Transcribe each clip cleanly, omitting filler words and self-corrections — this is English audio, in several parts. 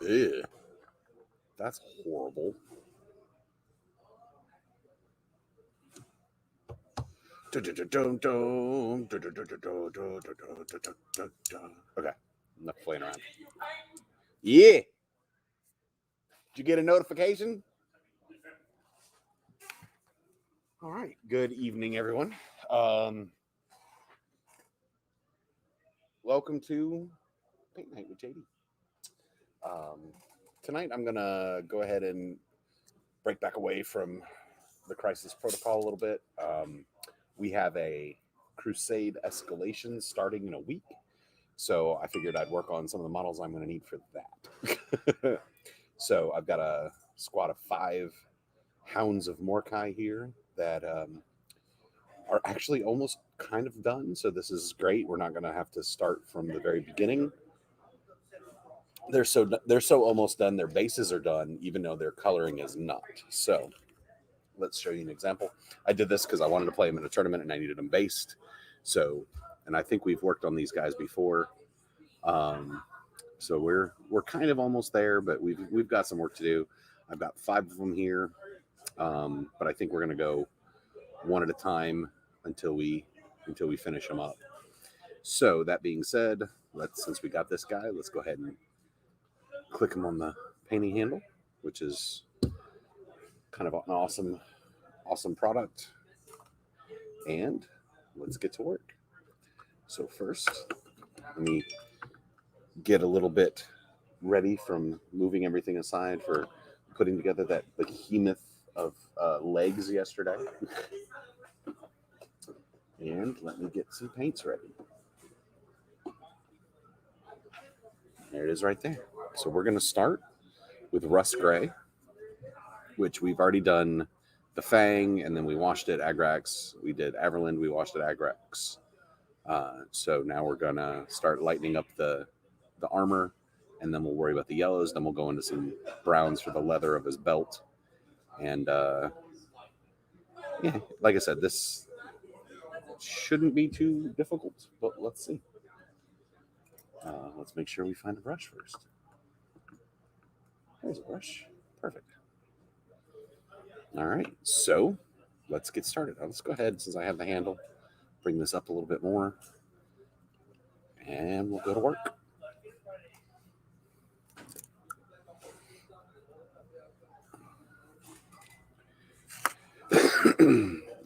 Ew. That's horrible. Okay, enough playing around. Yeah. Did you get a notification? All right. Good evening, everyone. Welcome to Paint Night with JD. Tonight, I'm going to go ahead and break back away from the Crisis Protocol a little bit. We have a Crusade Escalation starting in a week. So I figured I'd work on some of the models I'm going to need for that. So I've got a squad of 5 Hounds of Morkai here that are actually almost kind of done. So this is great. We're not going to have to start from the very beginning. They're so almost done. Their bases are done, even though their coloring is not. So let's show you an example. I did this because I wanted to play them in a tournament and I needed them based. So, and I think we've worked on these guys before. So we're kind of almost there, but we've got some work to do. I've got 5 of them here, but I think we're going to go one at a time until we finish them up. So that being said, since we got this guy, let's go ahead and click him on the painting handle, which is kind of an awesome product. And let's get to work. So first, let me get a little bit ready from moving everything aside for putting together that behemoth of legs yesterday. And let me get some paints ready. There it is right there. So we're going to start with Rust Gray, which we've already done the Fang, and then we washed it Agrax. We did Everland, we washed it Agrax. So now we're going to start lightening up the armor, and then we'll worry about the yellows. Then we'll go into some browns for the leather of his belt. And yeah, like I said, this shouldn't be too difficult, but let's see. Let's make sure we find a brush first. There's a brush. Perfect. All right, so let's get started. Let's go ahead, since I have the handle, bring this up a little bit more, and we'll go to work.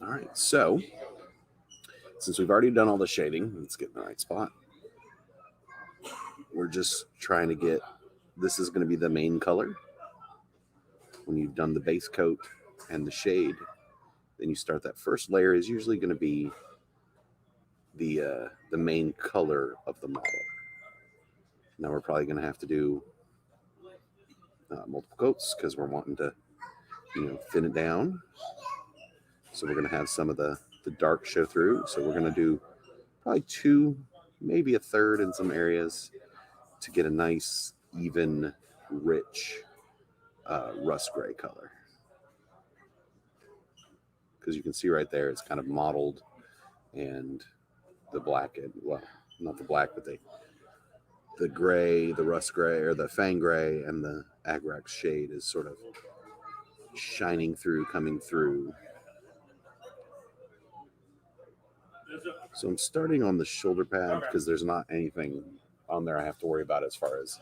All right, so since we've already done all the shading, let's get in the right spot. We're just trying to get, this is going to be the main color. When you've done the base coat and the shade, then you start that first layer is usually going to be the main color of the model. Now we're probably going to have to do multiple coats because we're wanting to, thin it down. So we're going to have some of the dark show through. So we're going to do probably 2, maybe a third in some areas to get a nice, even, rich rust gray color. Because you can see right there, it's kind of mottled, and the black, well, not the black, but the gray, the rust gray, or the fang gray, and the Agrax shade is sort of shining through, coming through. So I'm starting on the shoulder pad because there's not anything on there I have to worry about as far as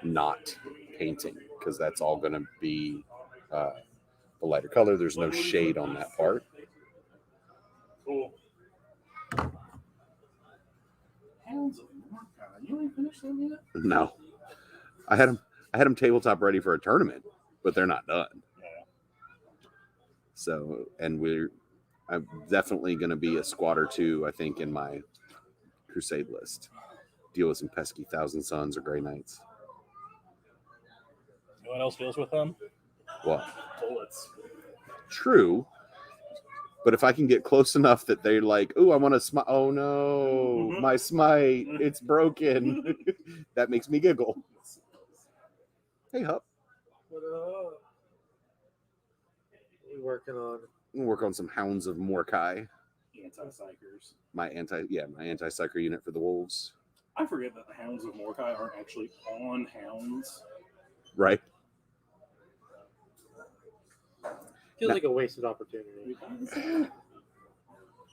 not painting, because that's all going to be the lighter color. There's no shade on that part. Cool. Hounds of Morkai. You ain't finished them yet? No, I had them tabletop ready for a tournament, but they're not done. Yeah. So, and I'm definitely going to be a squad or 2, I think, in my Crusade list. Deal with some pesky Thousand Suns or Grey Knights. You know what else deals with them? What? Bullets. True. But if I can get close enough that they're like, "Oh, I want to smite." Oh no, my smite, it's broken. That makes me giggle. Hey, Hup. What up? What are we working on? We'll work on some Hounds of Morkai. Anti-psychers. My anti-psycher unit for the wolves. I forget that the Hounds of Morkai aren't actually on Hounds. right? Feels No. like a wasted opportunity.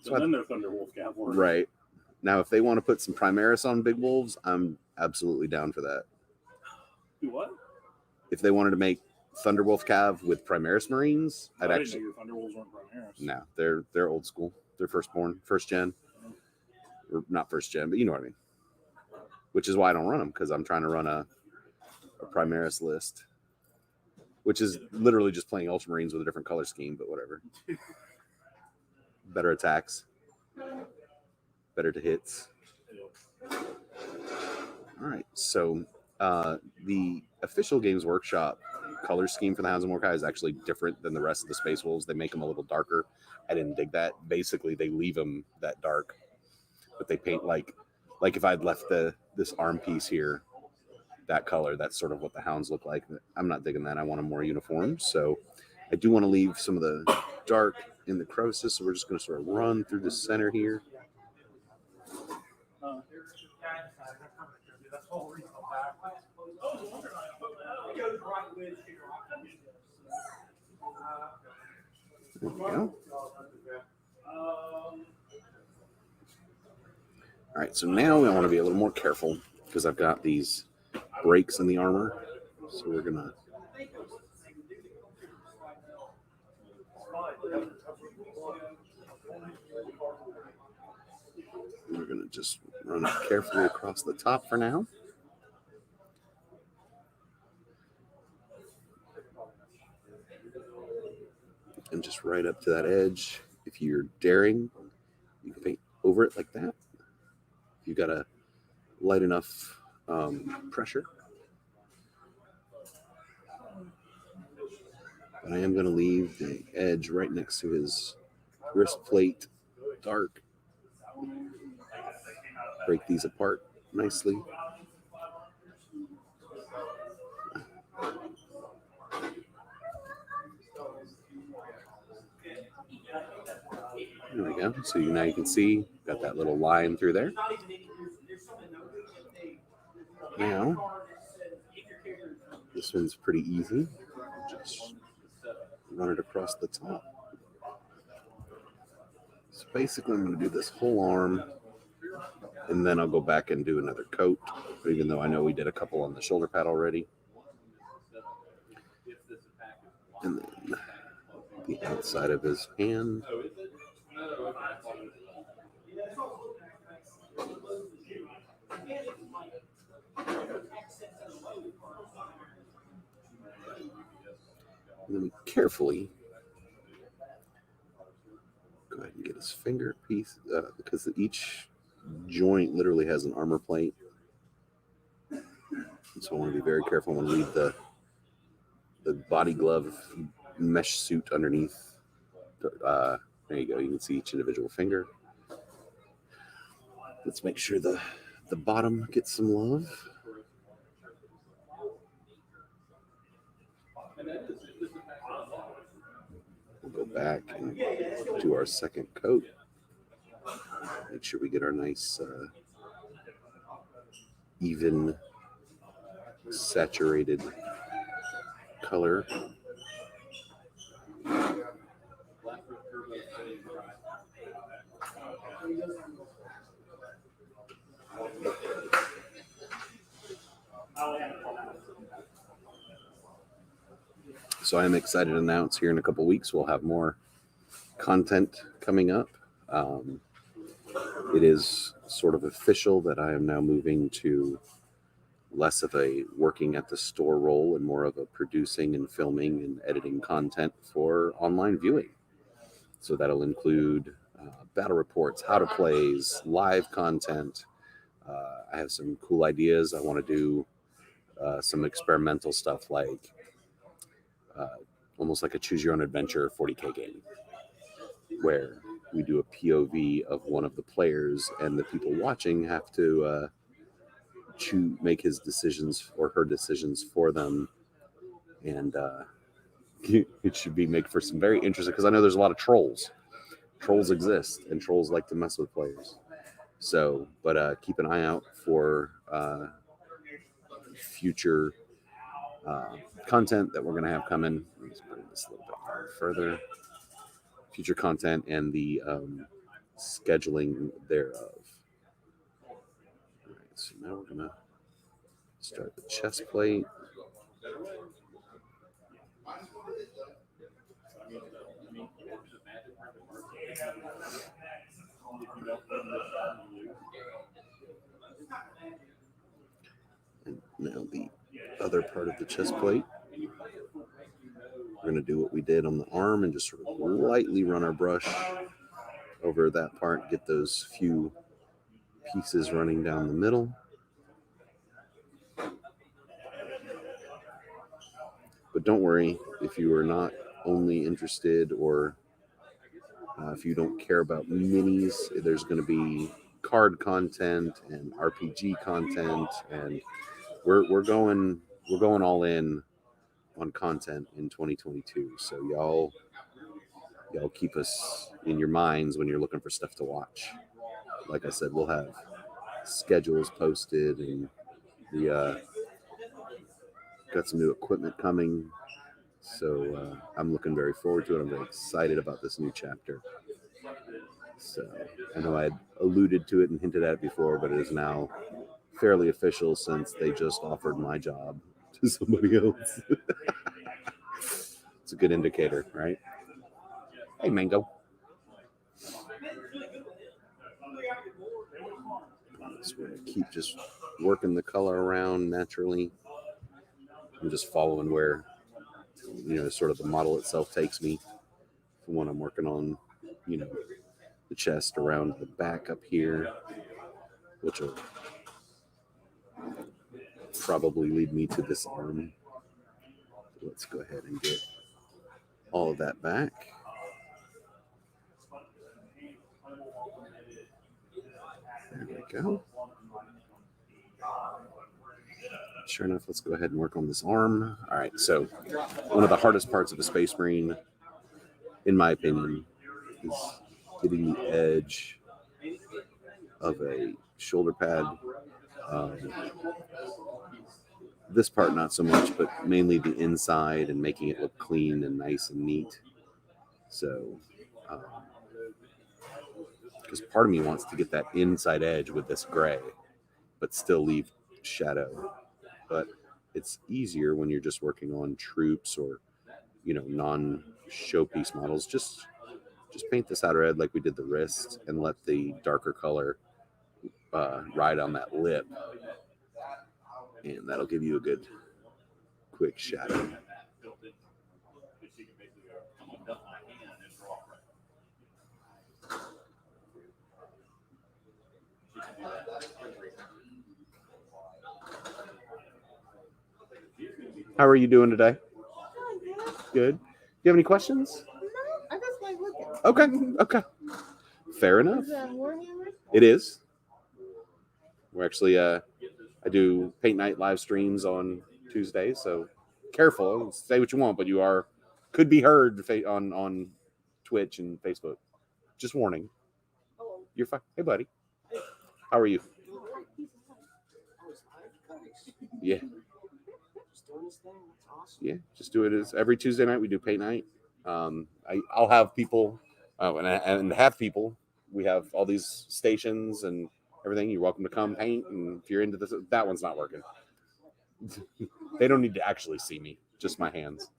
So then they're Thunderwolf Cavalry. Right. Now, if they want to put some Primaris on Big Wolves, I'm absolutely down for that. Do what? If they wanted to make Thunderwolf Cav with Primaris Marines, I I'd didn't actually. know your Thunderwolves weren't Primaris. No, they're old school. They're firstborn, first gen, or not first gen, but you know what I mean. Which is why I don't run them, because I'm trying to run a Primaris list, which is literally just playing Ultramarines with a different color scheme, but whatever. Better attacks, better to hits. All right, so the official Games Workshop color scheme for the Hounds of Morkai is actually different than the rest of the Space Wolves. They make them a little darker. I didn't dig that. Basically, they leave them that dark, but they paint like if I'd left this arm piece here that color, that's sort of what the Hounds look like. I'm not digging that. I want them more uniform. So I do want to leave some of the dark in the crevices. So we're just going to sort of run through the center here. There we go. All right, so now I want to be a little more careful because I've got these breaks in the armor. So we're gonna just run it carefully across the top for now. And just right up to that edge. If you're daring, you can paint over it like that. If you've got a light enough pressure. But I am going to leave the edge right next to his wrist plate dark. Break these apart nicely. There we go. So now you can see, got that little line through there. Now, this one's pretty easy. Just run it across the top. So basically, I'm going to do this whole arm, and then I'll go back and do another coat, even though I know we did a couple on the shoulder pad already. And then the outside of his hand. And then carefully go ahead and get his finger piece, because each joint literally has an armor plate. And so I want to be very careful. I want to leave the body glove mesh suit underneath. There you go. You can see each individual finger. Let's make sure the bottom gets some love. We'll go back and do our second coat. Make sure we get our nice even saturated color. So I'm excited to announce here in a couple weeks we'll have more content coming up. It is sort of official that I am now moving to less of a working at the store role and more of a producing and filming and editing content for online viewing. So that'll include battle reports, how to plays, live content. I have some cool ideas. I want to do some experimental stuff like almost like a choose your own adventure 40K game where we do a POV of one of the players and the people watching have to make his decisions or her decisions for them. And it should be make for some very interesting, because I know there's a lot of trolls. Trolls exist and trolls like to mess with players. So, but keep an eye out for future content that we're going to have coming. Let me just bring this a little bit further. Future content and the scheduling thereof. All right, so now we're going to start the chest plate. And now the other part of the chest plate. We're going to do what we did on the arm and just sort of lightly run our brush over that part, get those few pieces running down the middle. But don't worry, if you are not only interested or if you don't care about minis, there's going to be card content and RPG content, and we're going all in on content in 2022. So y'all keep us in your minds when you're looking for stuff to watch. Like I said, we'll have schedules posted, and we got some new equipment coming. So I'm looking very forward to it. I'm very excited about this new chapter. So I know I had alluded to it and hinted at it before, but it is now fairly official since they just offered my job to somebody else. It's a good indicator, right? Hey, Mango. So we're going to keep just working the color around naturally. I'm just following where, sort of the model itself takes me from when I'm working on, the chest around the back up here, which will probably lead me to this arm. Let's go ahead and get all of that back. There we go. Sure enough, let's go ahead and work on this arm. All right, so one of the hardest parts of a Space Marine, in my opinion, is getting the edge of a shoulder pad. This part not so much, but mainly the inside and making it look clean and nice and neat. So, because part of me wants to get that inside edge with this gray, but still leave shadow. But it's easier when you're just working on troops or, non-showpiece models. Just paint this outer edge like we did the wrist and let the darker color ride on that lip. And that'll give you a good, quick shadow. How are you doing today? Good. Do you have any questions? No, I just like looking. Okay. Fair enough. Is that Warhammer? It is. We're actually, I do paint night live streams on Tuesdays, so careful. Say what you want, but you could be heard on Twitch and Facebook. Just warning. Hello. You're fine. Hey, buddy. How are you? Yeah. Yeah, just do it as every Tuesday night we do paint night. I'll have people, and have people. We have all these stations and everything. You're welcome to come paint, and if you're into this, that one's not working. They don't need to actually see me, just my hands.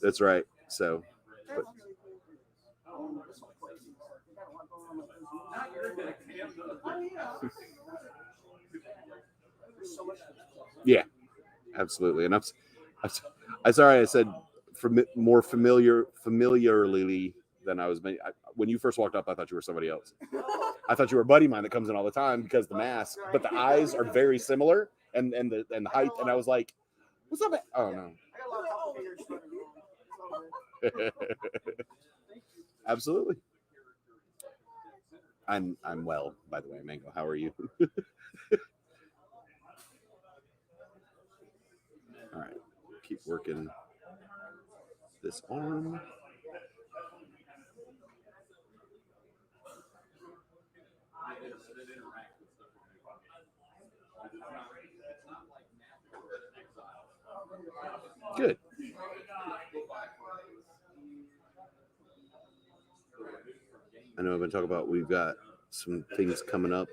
That's right. So, but, yeah, absolutely. And I'm sorry I said more familiarly than I was. When you first walked up, I thought you were somebody else. I thought you were a buddy of mine that comes in all the time because the mask, but the eyes are very similar and the height. And I was like, "What's up?" Oh no. Absolutely. I'm well, by the way, Mango. How are you? All right, keep working this arm. Good. I know I've been talking about we've got some things coming up.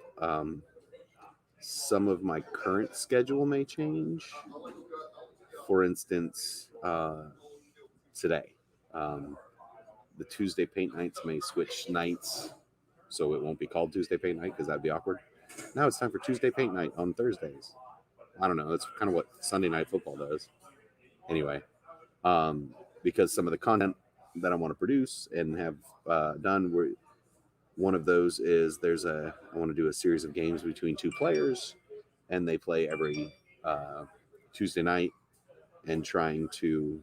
Some of my current schedule may change. For instance, today, the Tuesday paint nights may switch nights, so it won't be called Tuesday paint night because that'd be awkward. Now it's time for Tuesday paint night on Thursdays. I don't know. That's kind of what Sunday night football does. Anyway, because some of the content that I want to produce and have done, one of those is I want to do a series of games between two players, and they play every Tuesday night, and trying to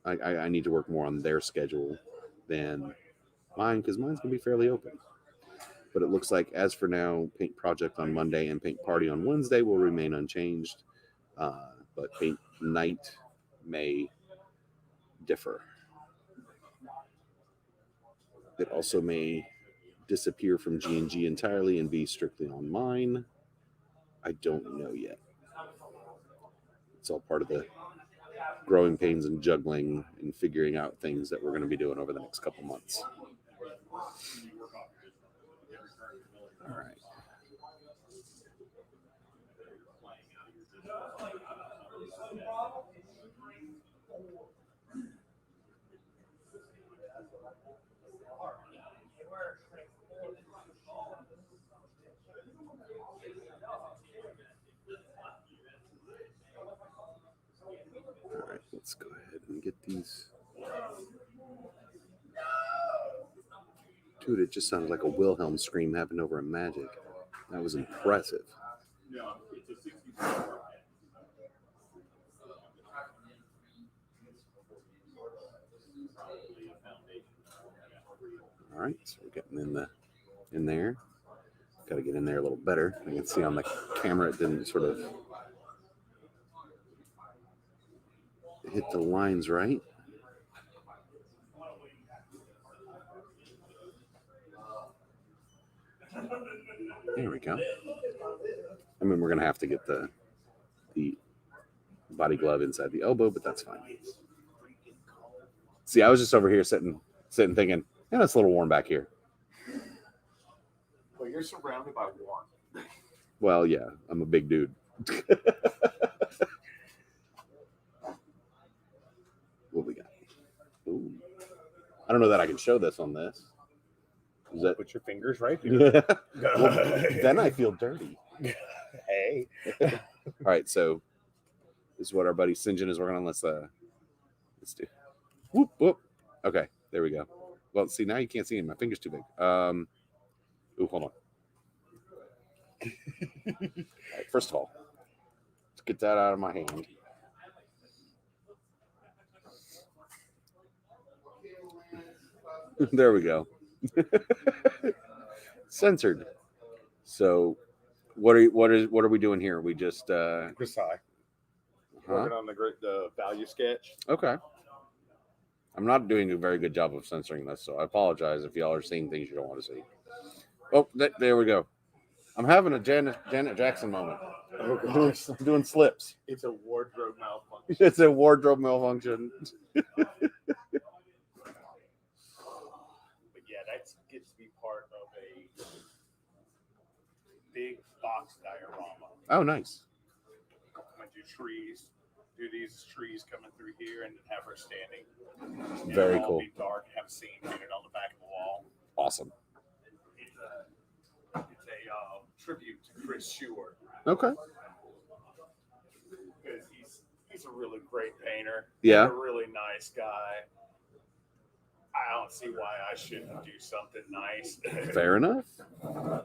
I need to work more on their schedule than mine because mine's gonna be fairly open. But it looks like as for now, Paint Project on Monday and Paint Party on Wednesday will remain unchanged, but Paint Night may differ. It also may disappear from G&G entirely and be strictly online. I don't know yet. It's all part of the growing pains and juggling and figuring out things that we're going to be doing over the next couple months. All right. All right, let's go ahead and get these. Dude, it just sounded like a Wilhelm scream happened over a Magic. That was impressive. All right, so we're getting in there. Got to get in there a little better. I can see on the camera it didn't sort of hit the lines right. There we go. I mean, we're going to have to get the body glove inside the elbow, but that's fine. See, I was just over here sitting thinking, yeah, it's a little warm back here. Well, you're surrounded by warmth. Well, yeah, I'm a big dude. What we got? Ooh. I don't know that I can show this on this. Is that Put your fingers right here. well, then I feel dirty. Hey. All right, so this is what our buddy Sinjin is working on. Let's do. Whoop whoop. Okay, there we go. Well, see, now you can't see him. My finger's too big. Ooh, hold on. All right, first of all, let's get that out of my hand. There we go. Censored. So, what are we doing here? We just Kasai. Working on the value sketch. Okay. I'm not doing a very good job of censoring this, so I apologize if y'all are seeing things you don't want to see. Oh, there we go. I'm having a Janet Jackson moment. Oh, gosh. I'm doing slips. It's a wardrobe malfunction. It's a wardrobe malfunction. But yeah, that gets to be part of a big box diorama. Oh, nice. I'm gonna do trees. Do these trees coming through here and have her standing. Very It'll all cool. Be dark. Have a scene painted on the back of the wall. Awesome. It's a tribute to Chris Stewart Okay. because he's a really great painter. Yeah. He's a really nice guy. I don't see why I shouldn't do something nice. Fair enough. All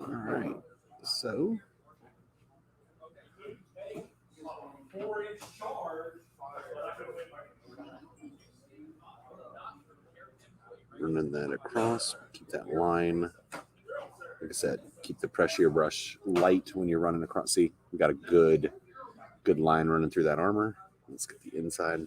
right. So. Running that across, keep that line. Like I said, keep the pressure brush light when you're running across. See, we got a good line running through that armor. Let's get the inside.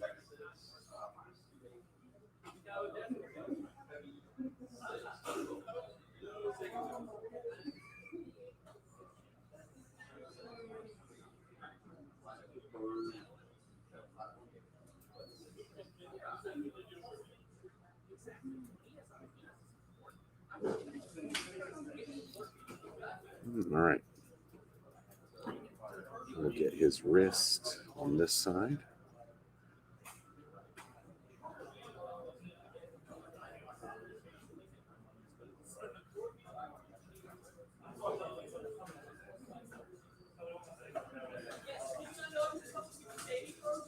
All right. We'll get his wrist on this side.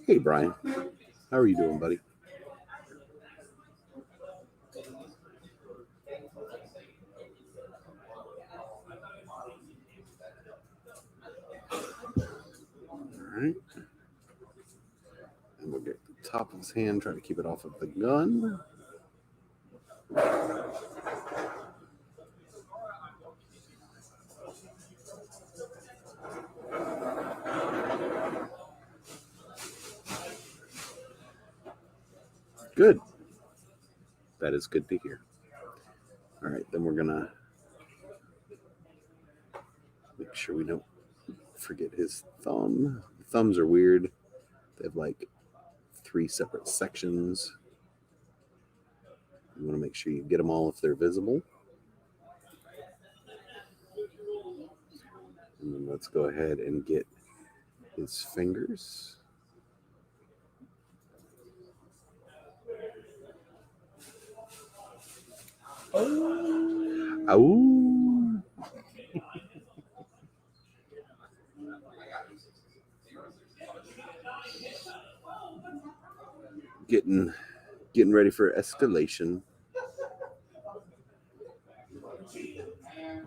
Hey, Brian. How are you doing, buddy? All right. And we'll get the top of his hand, try to keep it off of the gun. Good. That is good to hear. All right, then we're gonna make sure we don't forget his thumb. The thumbs are weird. They have like 3 separate sections. You want to make sure you get them all if they're visible. And then let's go ahead and get his fingers. Oh. Getting ready for escalation. They're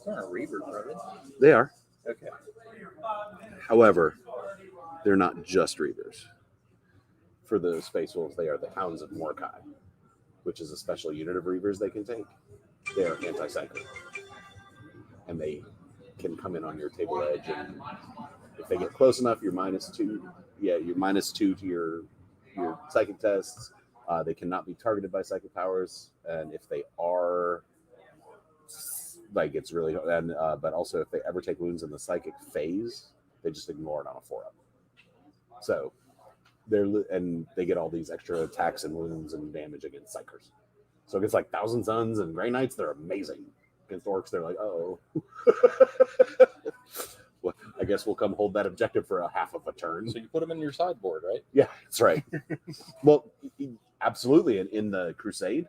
not Reavers, are They are. they? Okay. However, they're not just Reavers. For the Space Wolves, they are the Hounds of Morkai, which is a special unit of Reavers they can take. They are anti-psychic. And they can come in on your table edge, and if they get close enough, you're -2. Yeah, you're -2 to your psychic tests. They cannot be targeted by psychic powers, and if they are, like, it's really, and but also if they ever take wounds in the psychic phase, they just ignore it on a 4-up. So and they get all these extra attacks and wounds and damage against psychers. So against like Thousand Suns and Grey Knights, they're amazing. Against orcs, they're like, oh. Well, I guess we'll come hold that objective for a half of a turn. So you put them in your sideboard, right? Yeah, that's right. Well, absolutely. In the Crusade,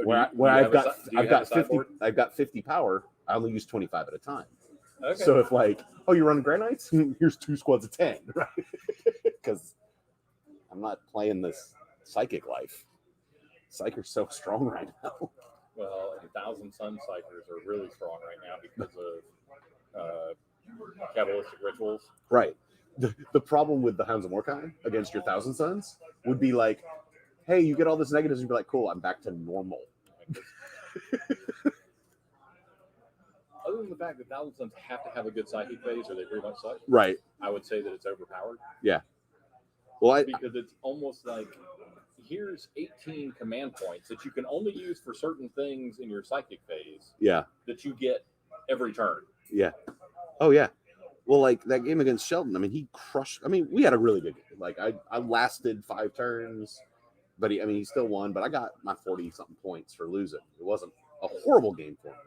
where I've got 50 power, I only use 25 at a time. Okay. So if like, oh, you're running Grey Knights, here's 2 squads of 10, right? Because I'm not playing this psychic life. Psyker's so strong right now. Well, and Thousand Sun Psychers are really strong right now because of Kabbalistic rituals. Right. The problem with the Hounds of Morkai against your Thousand Suns would be like, hey, you get all this negatives, and you'd be like, cool, I'm back to normal. Other than the fact that Thousand Suns have to have a good psychic phase or they pretty much suck, Right. I would say that it's overpowered. Yeah. Well, because it's almost like, here's 18 command points that you can only use for certain things in your psychic phase. Yeah. That you get every turn. Yeah. Oh, yeah. Well, like that game against Sheldon, I mean, he crushed. I mean, we had a really good game. Like, I lasted 5 turns, but he still won. But I got my 40-something points for losing. It wasn't a horrible game for me.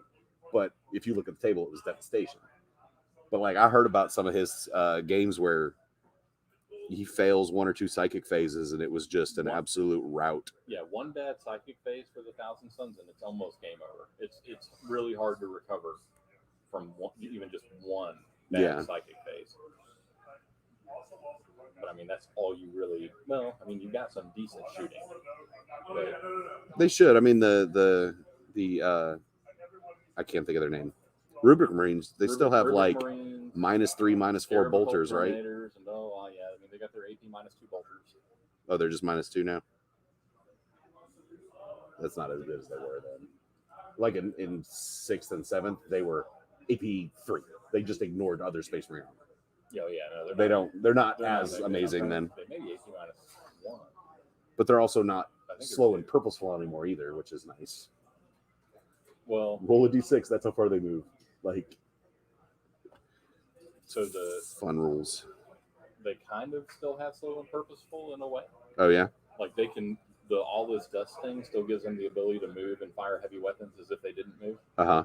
But if you look at the table, it was devastation. But, like, I heard about some of his games where he fails 1 or 2 psychic phases, and it was just an absolute rout. Yeah, one bad psychic phase for the Thousand Suns, and it's almost game over. It's really hard to recover from even just one bad psychic phase. But I mean, that's all you really. Well, I mean, you got some decent shooting. But they should. I mean, the I can't think of their name. Rubric Marines. They still have like Marines, -3, -4 bolters, right? And, yeah. I mean, they got their AP -2 bolters. Oh, they're just -2 now. That's not as good as they were then. Like in 6th and 7th, they were AP 3. They just ignored other Space Marine armor. Oh yeah, no, they're not as amazing then. They may be AP -1. But they're also not slow and purposeful anymore either, which is nice. Well, roll a d6. That's how far they move. Like, so the fun rules. They kind of still have slow and purposeful in a way. Oh yeah. Like they can. All this dust thing still gives them the ability to move and fire heavy weapons as if they didn't move. Uh-huh.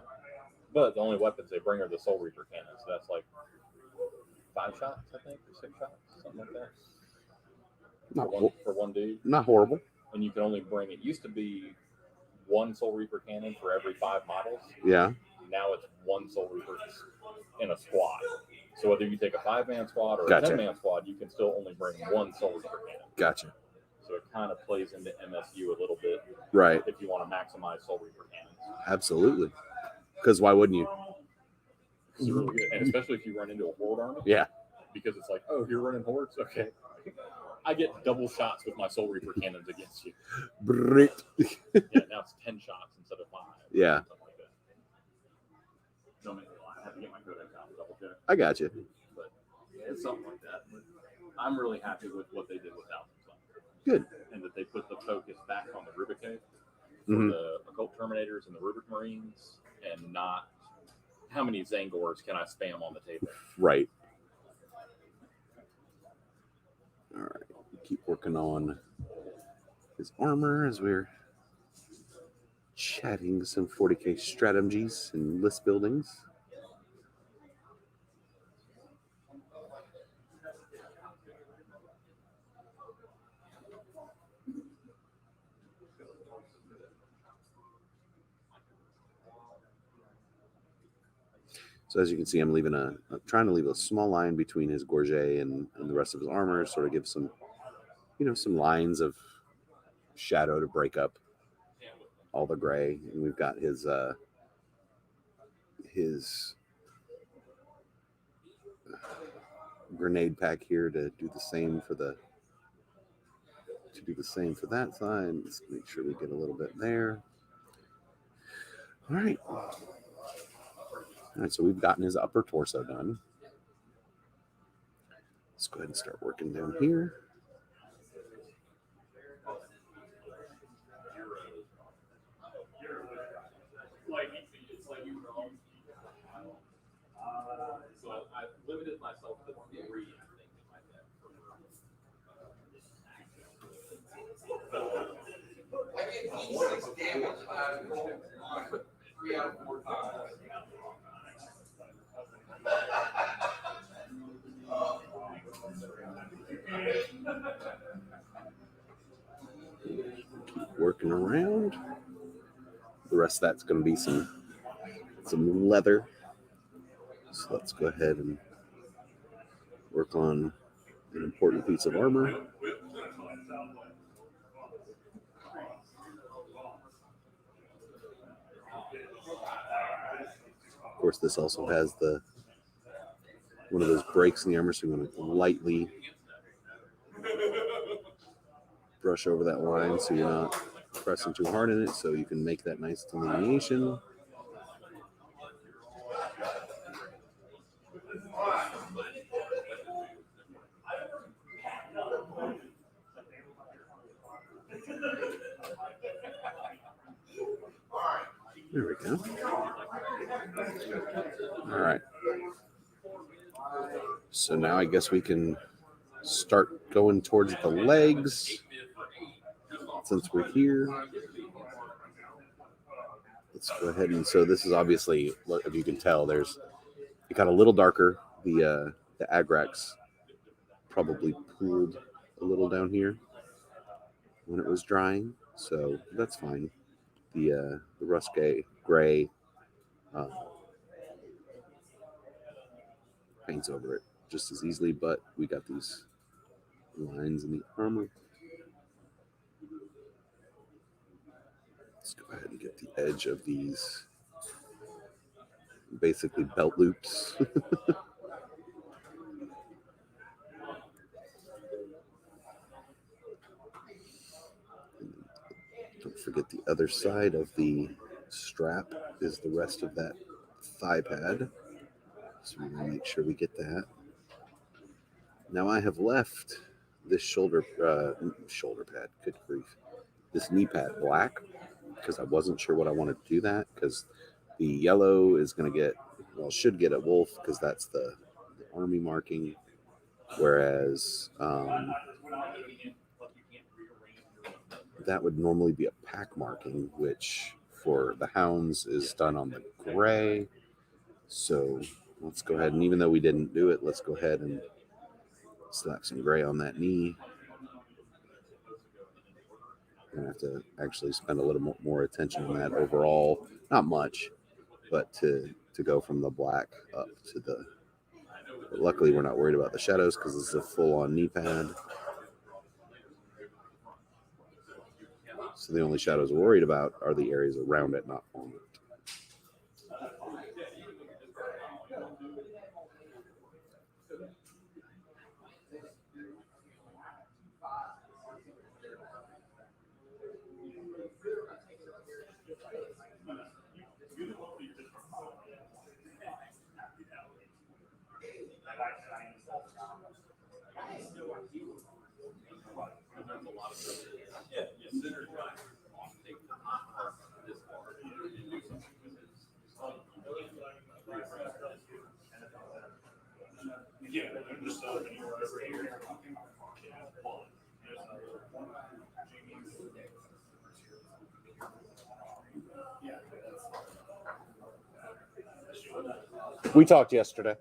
But the only weapons they bring are the Soul Reaper cannons. So that's like 5 shots, I think, or 6 shots, something like that. For one dude. Not horrible. And you can only bring, it used to be 1 Soul Reaper cannon for every 5 models. Yeah. Now it's 1 Soul Reaper in a squad. So whether you take a 5-man squad or Gotcha. a 10-man squad, you can still only bring 1 Soul Reaper cannon. Gotcha. So it kind of plays into MSU a little bit. Right. If you want to maximize Soul Reaper cannons. Absolutely. Because why wouldn't you? It's really good. And especially if you run into a horde army. Yeah. Because it's like, oh, you're running hordes? Okay. I get double shots with my Soul Reaper cannons against you. Yeah, now it's 10 shots instead of 5. Yeah. Something like that. Don't make me lie. I have to get my codex out and double check. I got you. But it's something like that. But I'm really happy with what they did with Thousand Suns. Good. And that they put the focus back on the Rubicae for Mhm. the Occult Terminators and the Rubric Marines, and not how many Zangors can I spam on the table. Right. All right. Keep working on his armor as we're chatting some 40k strategies and list buildings. So as you can see, I'm leaving trying to leave a small line between his gorget and the rest of his armor, sort of give some, some lines of shadow to break up all the gray. And we've got his grenade pack here to do the same for that side. Let's make sure we get a little bit there. All right. All right, so we've gotten his upper torso done. Let's go ahead and start working down here. So I've limited myself to 3, I think, in my deck. I get D6 damage. I roll 3 out of 4 times. Keep working around. The rest of that's going to be some leather. So let's go ahead and work on an important piece of armor. Of course, this also has one of those breaks in the armor, so I'm going to lightly brush over that line so you're not pressing too hard in it, so you can make that nice delineation. There we go. All right. So now I guess we can start going towards the legs since we're here. Let's go ahead and so this is obviously, if you can tell, it got a little darker. The Agrax probably pooled a little down here when it was drying, so that's fine. The rust gray paints over it just as easily, but we got these lines in the armor. Let's go ahead and get the edge of these basically belt loops. Don't forget the other side of the strap is the rest of that thigh pad. So we want to make sure we get that. Now I have left this shoulder pad, good grief, this knee pad black because I wasn't sure what I wanted to do that because the yellow is going to should get a wolf because that's the army marking, whereas that would normally be a pack marking, which for the Hounds is done on the gray. So let's go ahead, and even though we didn't do it, let's go ahead and slap some gray on that knee. I'm going to have to actually spend a little more attention on that overall. Not much, but to go from the black up to the... But luckily, we're not worried about the shadows because this is a full-on knee pad. So the only shadows we're worried about are the areas around it, not on it. Yeah, I'm just over here. We talked yesterday.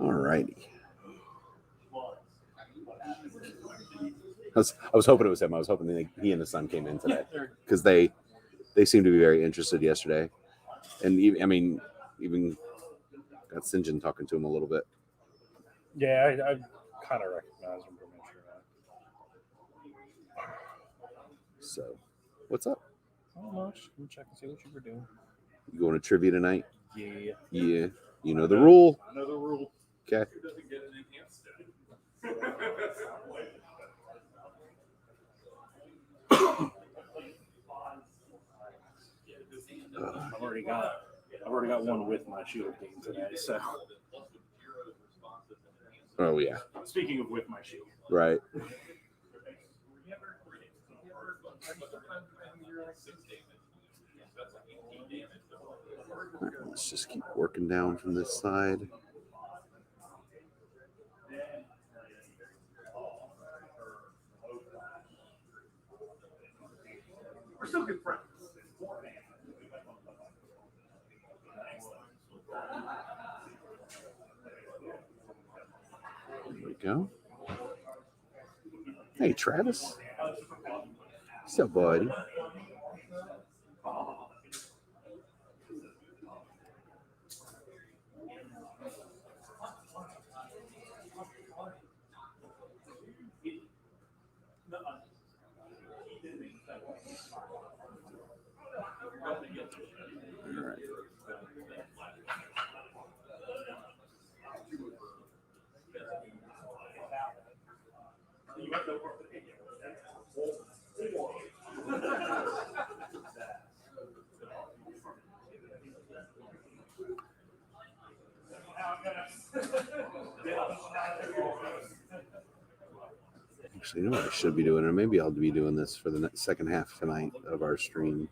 All righty. I was hoping it was him. I was hoping he and his son came in today because they seemed to be very interested yesterday, and even got St. John talking to him a little bit. Yeah, I kind of recognize him from Instagram. So, what's up? Not much. Let me check and see what you were doing. You going to trivia tonight? Yeah. Yeah. You know the rule. I know the rule. Okay. I've already got one with my shield team today. So. Oh yeah. Speaking of with my shield. Right. All right, let's just keep working down from this side. We're still good friends. There we go. Hey, Travis. What's up, buddy? All right. Actually, you know what I should be doing, or maybe I'll be doing this for the second half tonight of our stream.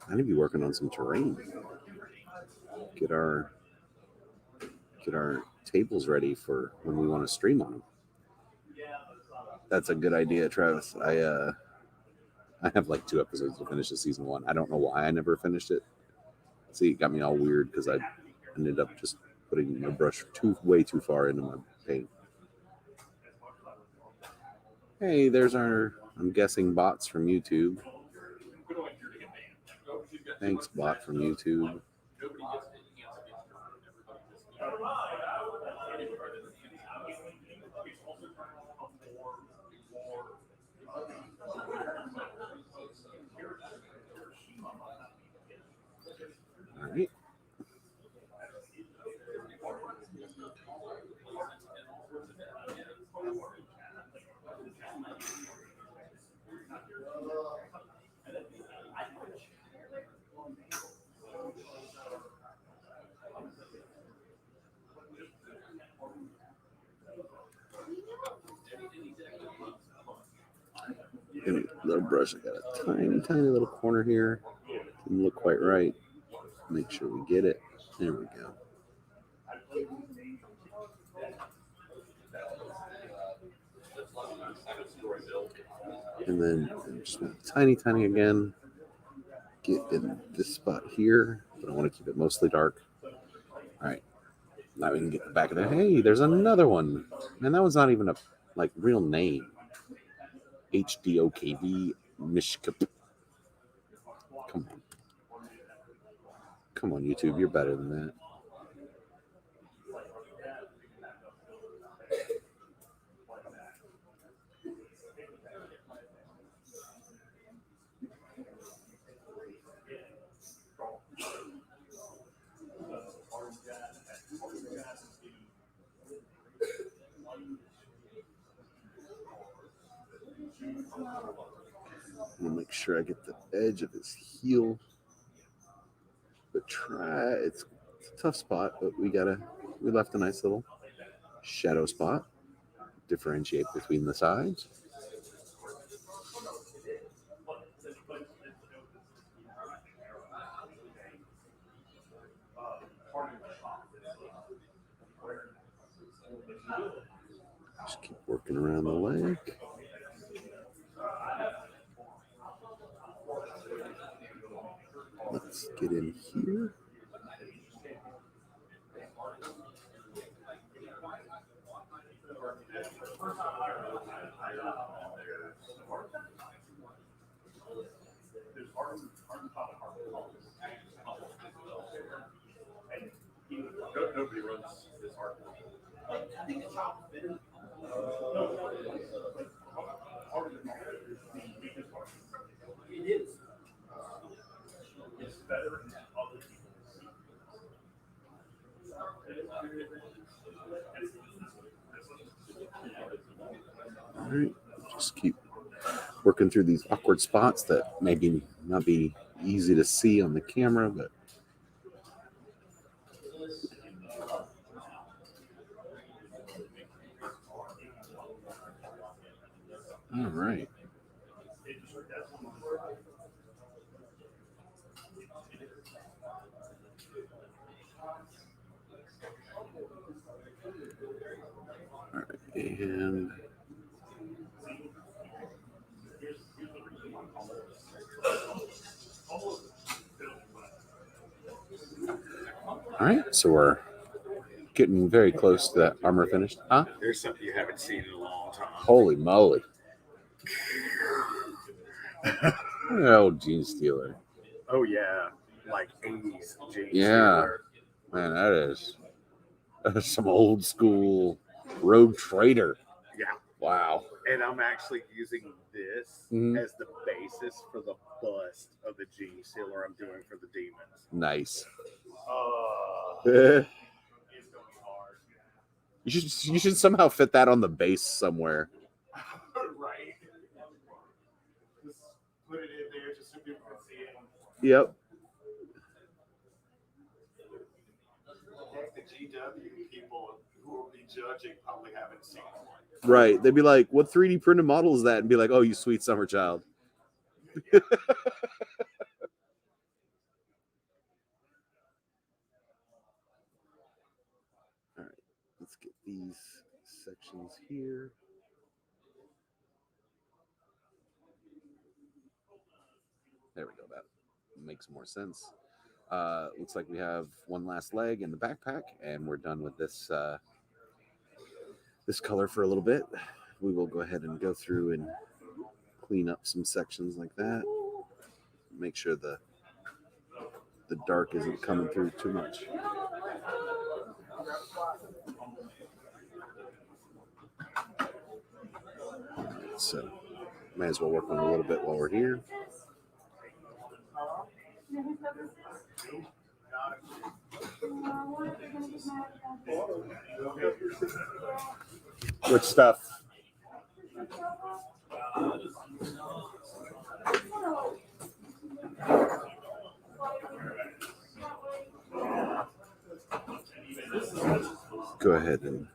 I need to be working on some terrain. Get our tables ready for when we want to stream on them. That's a good idea, Travis. I have like 2 episodes to finish of season 1. I don't know why I never finished it. See, it got me all weird because I ended up just putting my brush way too far into my paint. Hey, there's our, I'm guessing, bots from YouTube. Thanks, bot from YouTube. All right. Give me a little brush. I got a tiny little corner here. Didn't look quite right. Make sure we get it. There we go. And then just tiny again. Get in this spot here, but I want to keep it mostly dark. All right. Now we can get the back of the. Hey, there's another one. Man, that one's not even a real name. HDOKV Mishkap. Come on, YouTube. You're better than that. I'm gonna make sure I get the edge of his heel. But it's a tough spot, but we left a nice little shadow spot. Differentiate between the sides. Just keep working around the leg. Let's get in here. Nobody runs this hard. It is. It's better than other people's. All right, just keep working through these awkward spots that maybe not be easy to see on the camera, but all right. All right, and all right, so we're getting very close to that armor finished. Huh? There's something you haven't seen in a long time. Holy moly. Old Gene Stealer. Oh yeah, like 80s Gene Yeah. Stealer. Man, that is some old school Rogue Trader. Yeah. Wow. And I'm actually using this as the basis for the bust of the Gene Stealer I'm doing for the demons. Nice. It's gonna be hard. You should somehow fit that on the base somewhere. Right. Just put it in there just so people can see it. Yep. The GW people who will be judging probably haven't seen one. Right. They'd be like, what 3D printed model is that? And be like, oh, you sweet summer child. Yeah. All right. Let's get these sections here. There we go. That makes more sense. Looks like we have one last leg in the backpack, and we're done with this this color for a little bit. We will go ahead and go through and clean up some sections like that. Make sure the dark isn't coming through too much. So, might as well work on a little bit while we're here. Which stuff? Go ahead and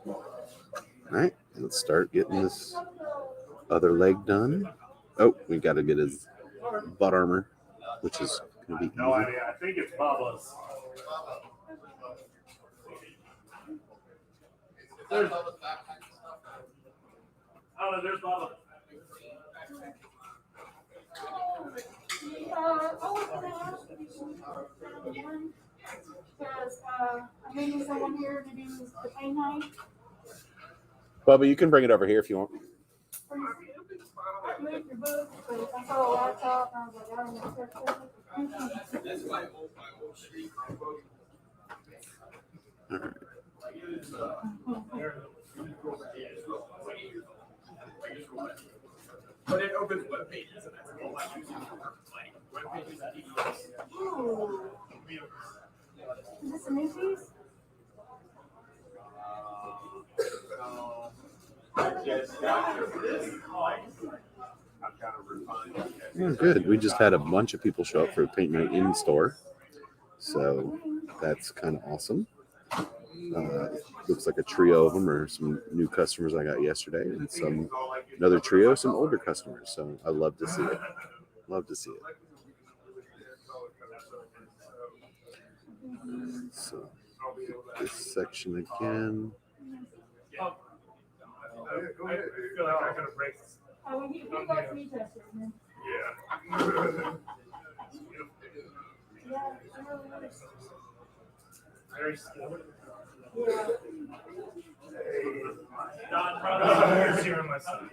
All right, let's start getting this other leg done. Oh, we got to get his butt armor, which is going to be No easy. idea. I think it's Bubba's. There's, oh, no, there's Bubba. I was gonna ask you because I'm meeting someone here to do the paint night. Bubba, you can bring it over here if you want. I moved your book, but I saw a laptop and I was like, I don't know what That's my old street. All right. But it opens web pages, and that's all I use it for. Like web pages, Ooh. Is this a new piece? Oh, good. We just had a bunch of people show up for paint night in store, so that's kind of awesome. Looks like a trio of them are some new customers I got yesterday, and another trio, some older customers. So I love to see it. Love to see it. So this section again. I feel like I could have break this. Oh, well, you like me tested, man. Yeah. Yeah, it really is. Very skilled. Yeah. Here's here on my side.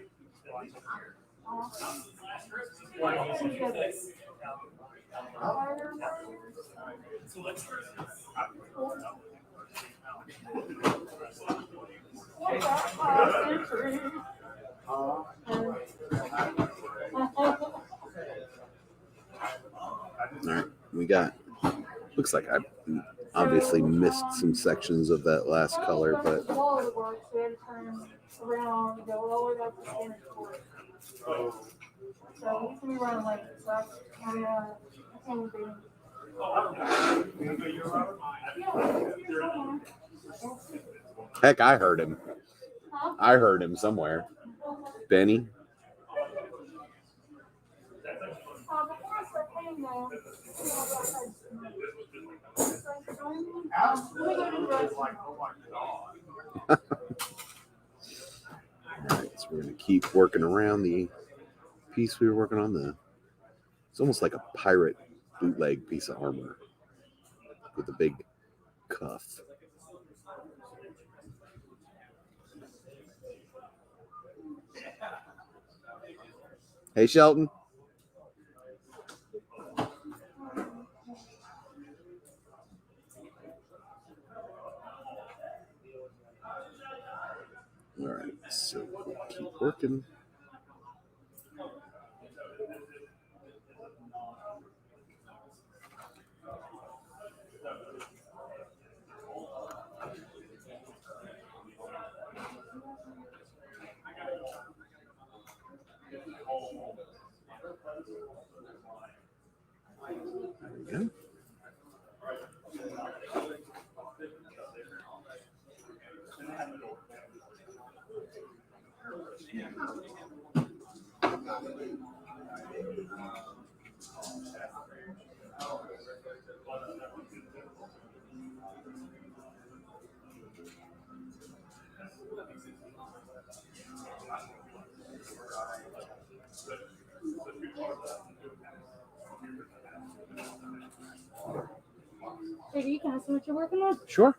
All right, we got. Looks like I obviously missed some sections of that last color, but Around, go all the way up to Spanish Fort. So he's gonna be running late, so I can't be. heck, I heard him. I heard him somewhere. Benny. Before I start paying though, All right, so we're going to keep working around the piece we were working on. It's almost like a pirate bootleg piece of armor with a big cuff. Hey, Shelton. All right, so we'll keep working. There we go. Hey, can I see what you're working on? Sure.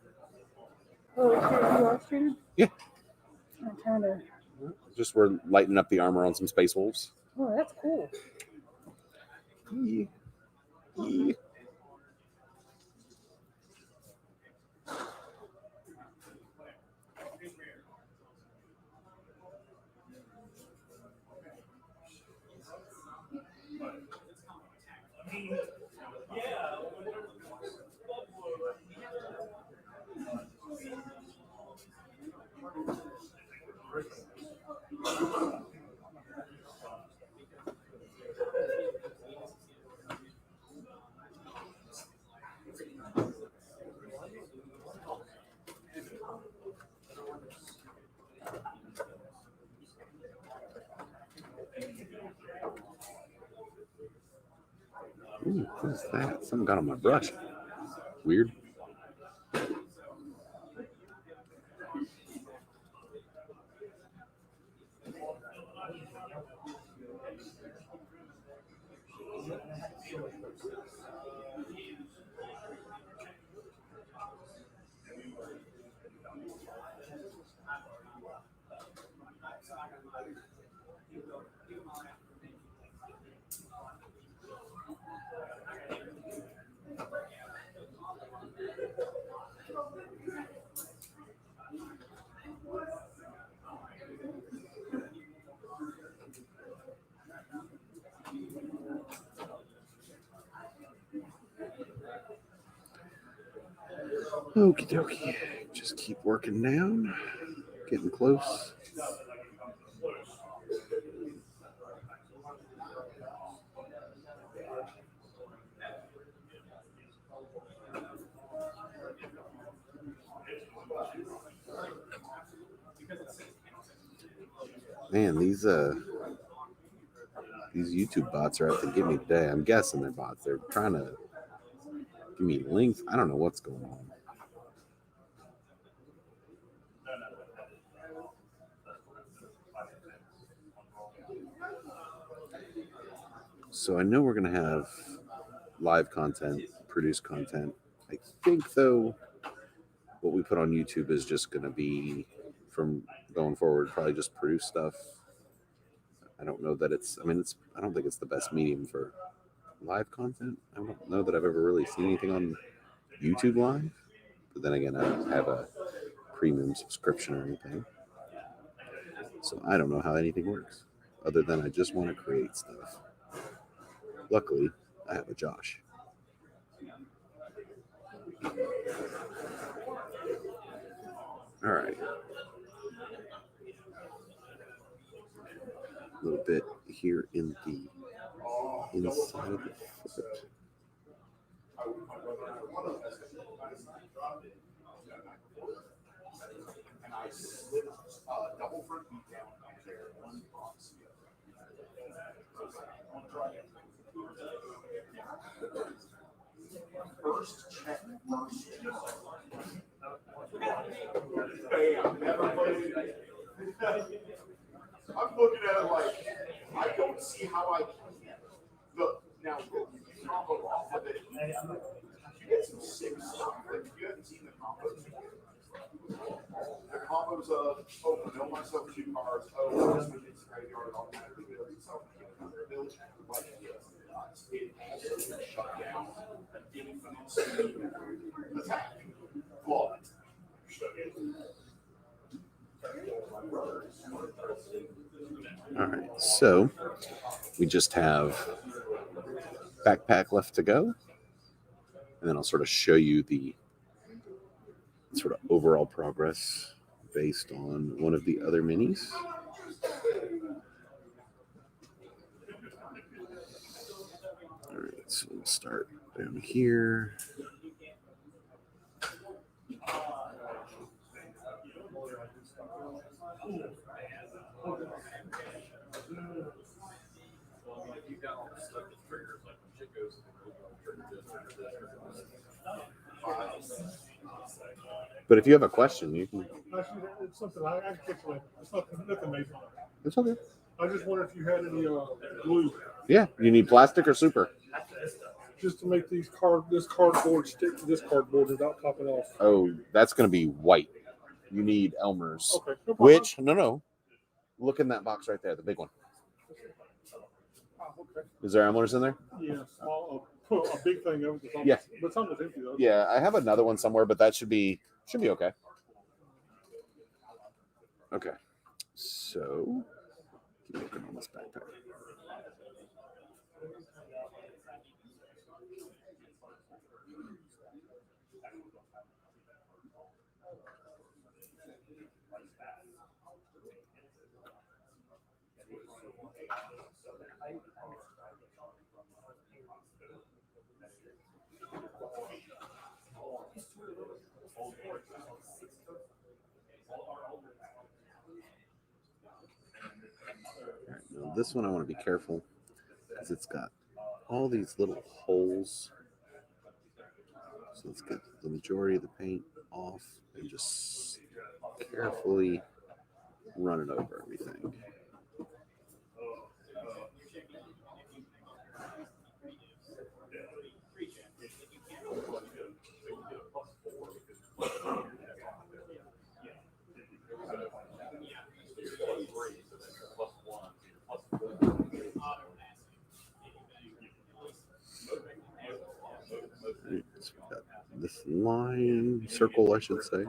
Oh, it's your VR stream? Yeah. I'm trying to. Just we're lighting up the armor on some Space Wolves. Oh, that's cool. Yeah. Yeah. Ooh, what is that? Something got on my brush. Weird. Okie dokie. Just keep working down. Getting close. Man, these YouTube bots are out to get me today. I'm guessing they're bots. They're trying to give me links. I don't know what's going on. So I know we're going to have live content, produced content. I think, though, what we put on YouTube is just going to be, from going forward, probably just produce stuff. I don't know that I don't think it's the best medium for live content. I don't know that I've ever really seen anything on YouTube Live. But then again, I don't have a premium subscription or anything. So I don't know how anything works, other than I just want to create stuff. Luckily, I have a Josh. All right. A little bit here in the inside of the foot. Double front beat down there, one box. First check, first. Bam, never played it. I'm looking at it like, I don't see how I can. Look, now, you combo off of it. You get some sick stuff. Like, you haven't seen the combos. The combos of, oh, know myself 2 cards, oh, just with this graveyard automatically builds itself another village. Like, it also shut down an infinite speed attack. But, All right, so we just have backpack left to go, and then I'll sort of show you the sort of overall progress based on one of the other minis. All right, so we'll start down here. But if you have a question, you can. Actually, it's something I can fix later. It's nothing major. It's okay. I just wonder if you had any glue. Yeah, you need plastic or super? Just to make this cardboard stick to this cardboard without popping off. Oh, that's going to be white. You need Elmer's. Okay. No problem. Which, no. Look in that box right there, the big one. Okay. Is there Elmer's in there? Yeah, a big thing over the top. Yeah. But some is empty though. Yeah, I have another one somewhere, but that should be okay. Okay. So, keep working on this backpack. Now this one I want to be careful because it's got all these little holes. So let's get the majority of the paint off and just carefully run it over everything. So we got this line, circle, I should say.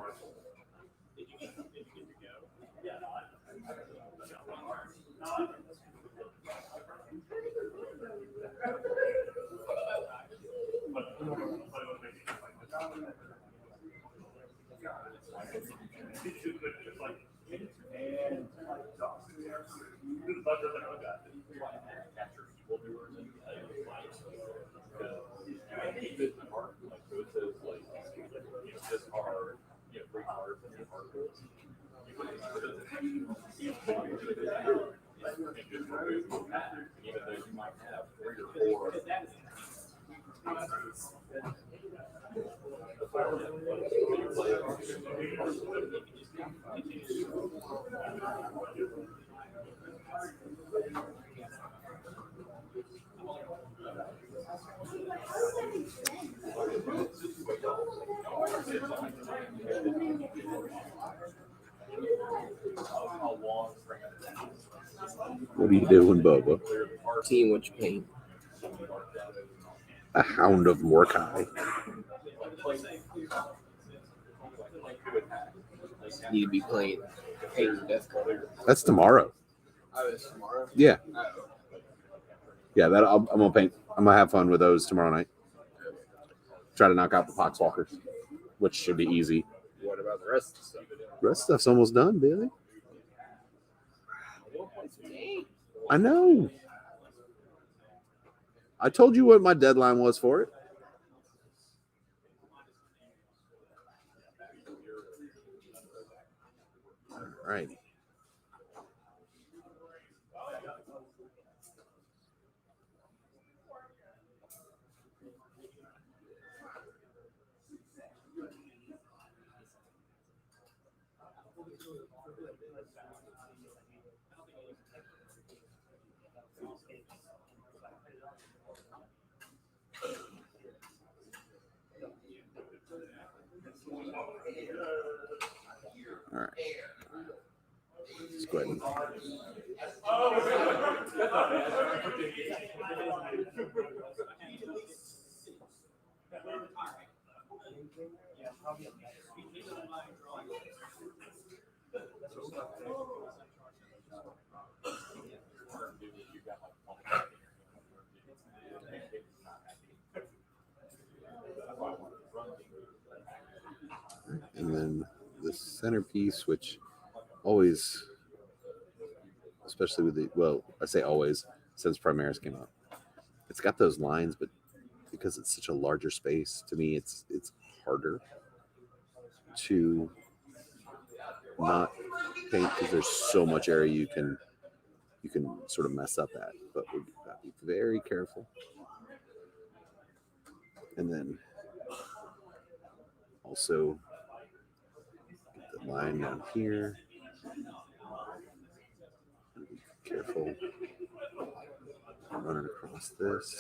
What are you doing, Bubba? Seeing which paint. A Hound of Morkai. Need to be playing paint death color. That's tomorrow. Oh, it's tomorrow? Yeah. Oh. Yeah, I'm gonna paint. I'm gonna have fun with those tomorrow night. Try to knock out the poxwalkers, which should be easy. What about the rest of the stuff? The rest of stuff's almost done, Billy. I know. I told you what my deadline was for it. All right. All right. Let's go ahead and and then the centerpiece, which always, especially with the, well, I say always, since Primaris came out, it's got those lines, but because it's such a larger space, to me, it's harder to not paint because there's so much area you can sort of mess up at, but we've got to be very careful. And then also get the line down here. Be careful running across this.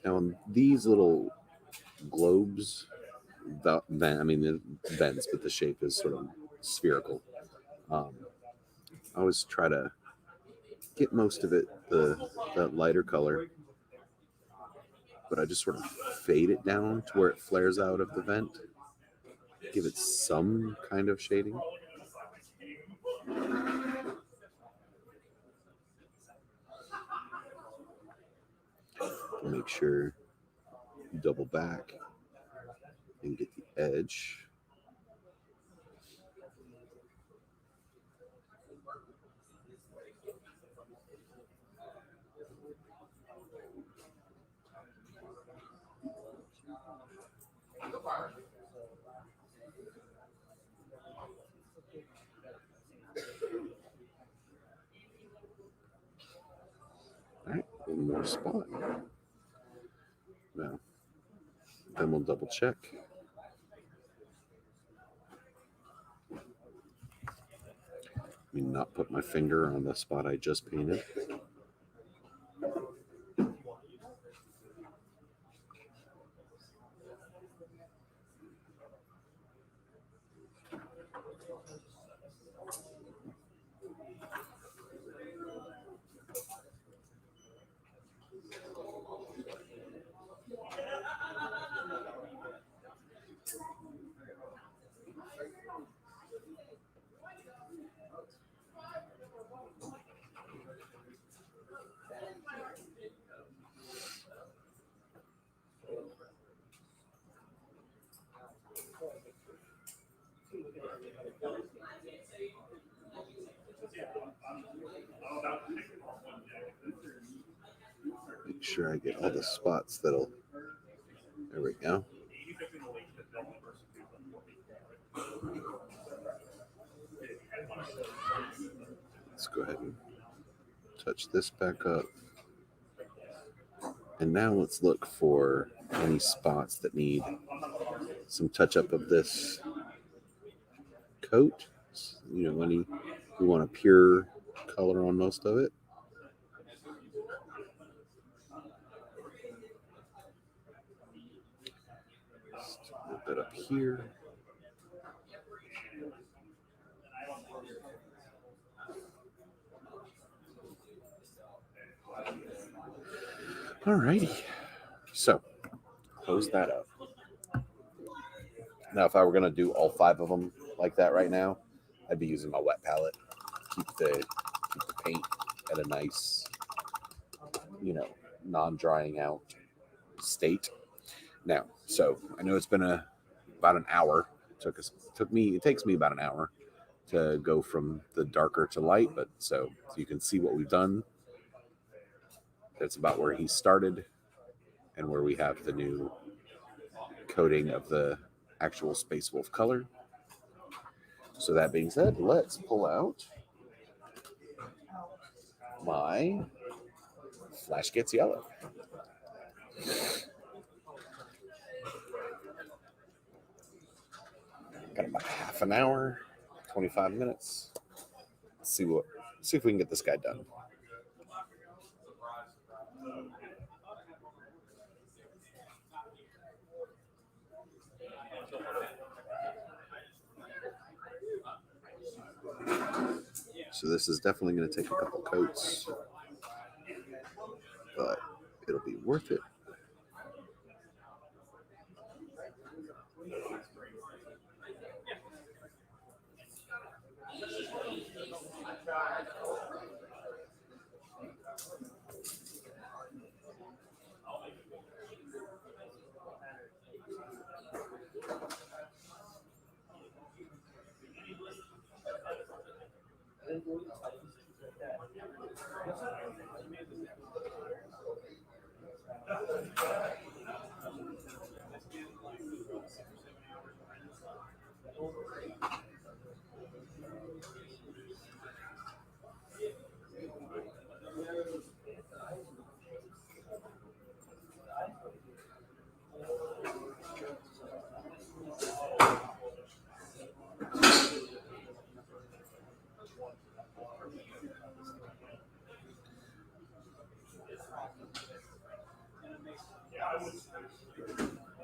Now, these little globes, the vents, but the shape is sort of spherical. I always try to get most of it the lighter color, but I just sort of fade it down to where it flares out of the vent. Give it some kind of shading. Make sure you double back and get the edge. All right, one more spot. Now, then we'll double check. Let me not put my finger on the spot I just painted. Make sure I get all the spots that'll. There we go. Let's go ahead and touch this back up. And now let's look for any spots that need some touch up of this coat. You know, we want a pure color on most of it. Just a little bit up here. Alrighty, so close that up. Now, if I were going to do all 5 of them like that right now, I'd be using my wet palette. Keep the paint at a nice, non-drying out state. Now, so I know it's been about an hour. It takes me about an hour to go from the darker to light, but so you can see what we've done. That's about where he started and where we have the new coating of the actual Space Wolf color. So that being said, let's pull out my Flash Gets Yellow. Got about half an hour, 25 minutes. Let's see if we can get this guy done. So this is definitely going to take a couple coats, but it'll be worth it.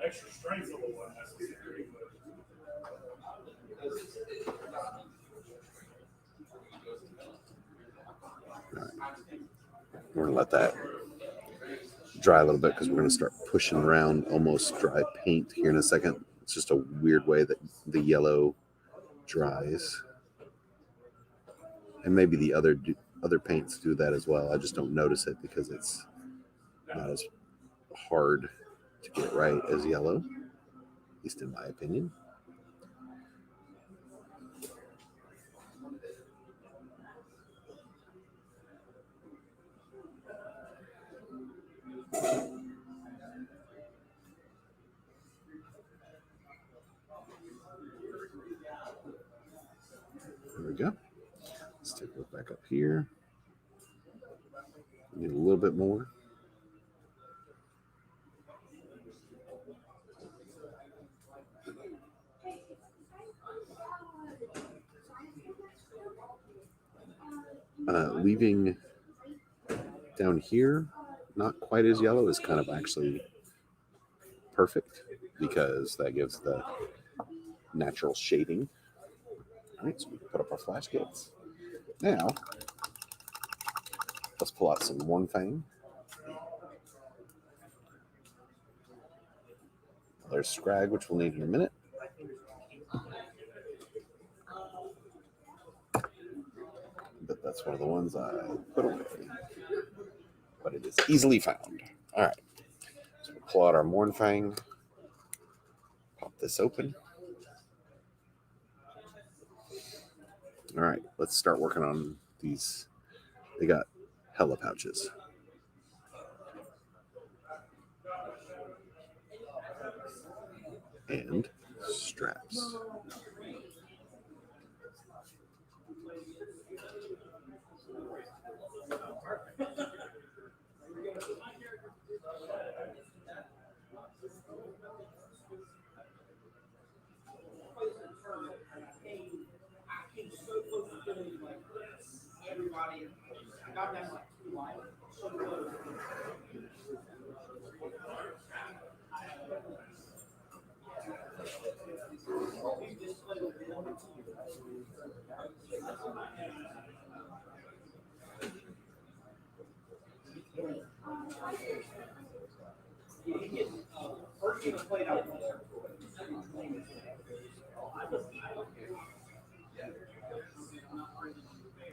Extra strength level one necessary. We're going to let that dry a little bit because we're going to start pushing around almost dry paint here in a second. It's just a weird way that the yellow dries. And maybe the other paints do that as well. I just don't notice it because it's not as hard to get right as yellow, at least in my opinion. There we go. Let's take a look back up here. Need a little bit more. Leaving down here not quite as yellow is kind of actually perfect because that gives the natural shading. All right, so we can put up our flash kits. Now, let's pull out some Mornfang. There's Scrag, which we'll need in a minute. But that's one of the ones I put away. But it is easily found. All right, so we'll pull out our Mornfang. Pop this open. All right, let's start working on these. They got hella pouches. And straps.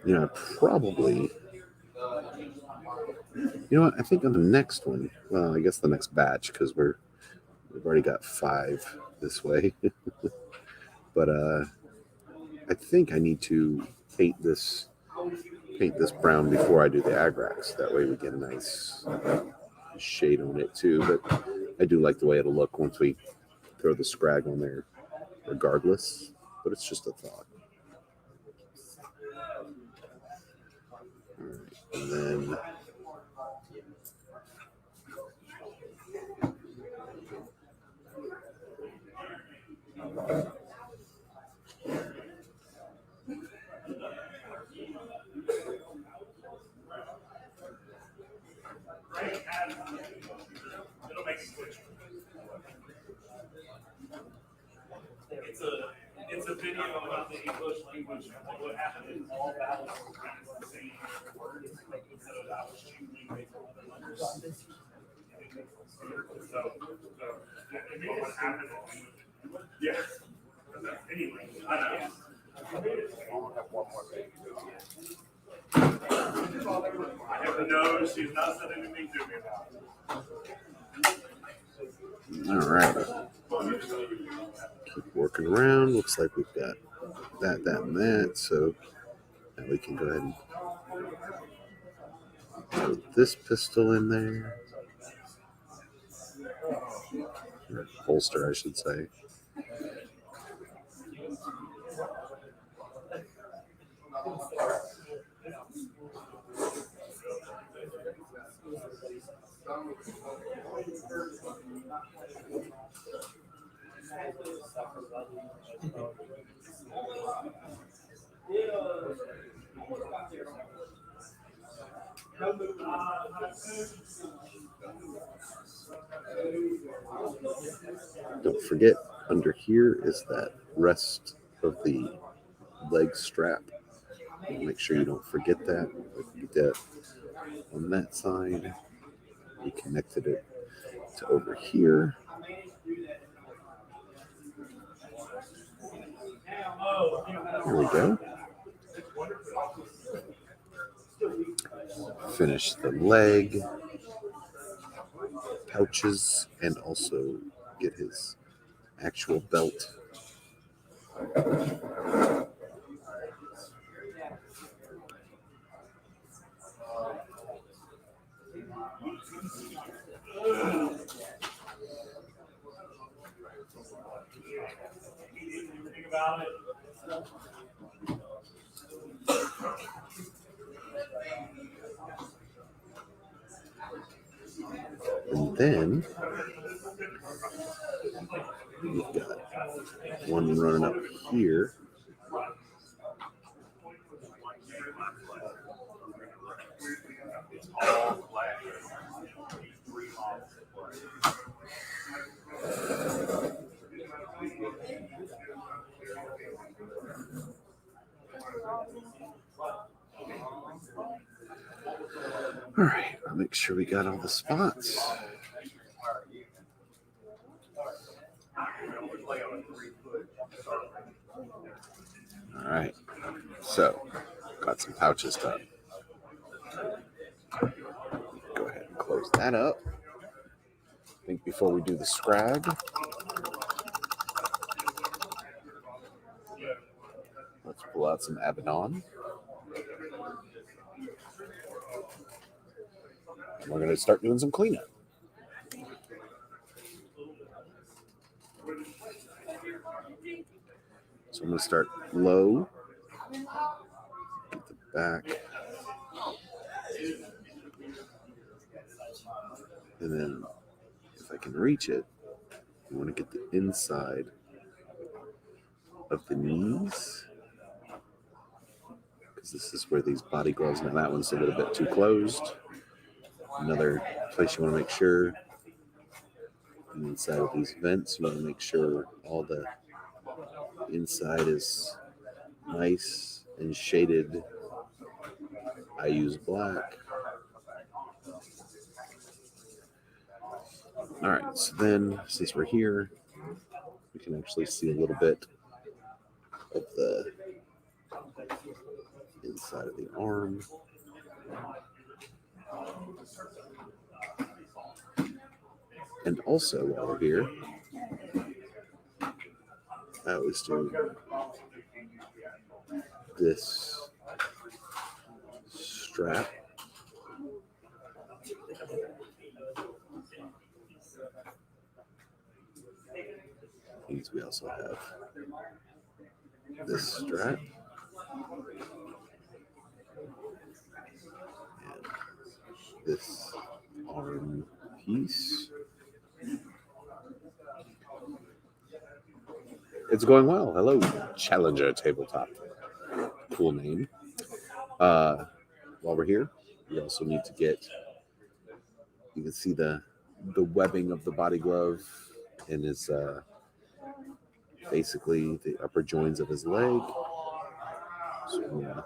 You know, probably, you know what, I think on the next one, well, I guess the next batch, because we've already got 5 this way. But I think I need to paint this brown before I do the Agrax. That way we get a nice shade on it too. But I do like the way it'll look once we throw the Scrag on there regardless. But it's just a thought. All right, and then It'll make a switch. It's a video about the English language and what happened in all vowels were kind of the same word instead of vowels changing based on other letters. So it made what happened. Yeah. Anyway, I know. I have to know she's not said anything to me about it. all right, keep working around. Looks like we've got that, and that. So now we can go ahead and throw this pistol in there. Or holster, I should say. Don't forget, under here is that rest of the leg strap. Make sure you don't forget that. Get that on that side. We connected it to over here. Here we go. Finish the leg, pouches, and also get his actual belt. Think about it. And then we've got one running up here. All right, I'll make sure we got all the spots. All right, so got some pouches done. Go ahead and close that up. I think before we do the scrag, let's pull out some Abaddon. And we're going to start doing some cleanup. So I'm going to start low, get the back, and then if I can reach it, I want to get the inside of the knees, because this is where these body gloves, now that one's a little bit too closed. Another place you want to make sure, the inside of these vents, you want to make sure all the inside is nice and shaded. I use black. All right, so then since we're here, we can actually see a little bit of the inside of the arm. And also, while we're here, I always do this strap. These we also have this strap. And this arm piece. It's going well. Hello, Challenger Tabletop. Cool name. While we're here, we also need to get, you can see the webbing of the body glove and his basically the upper joints of his leg. So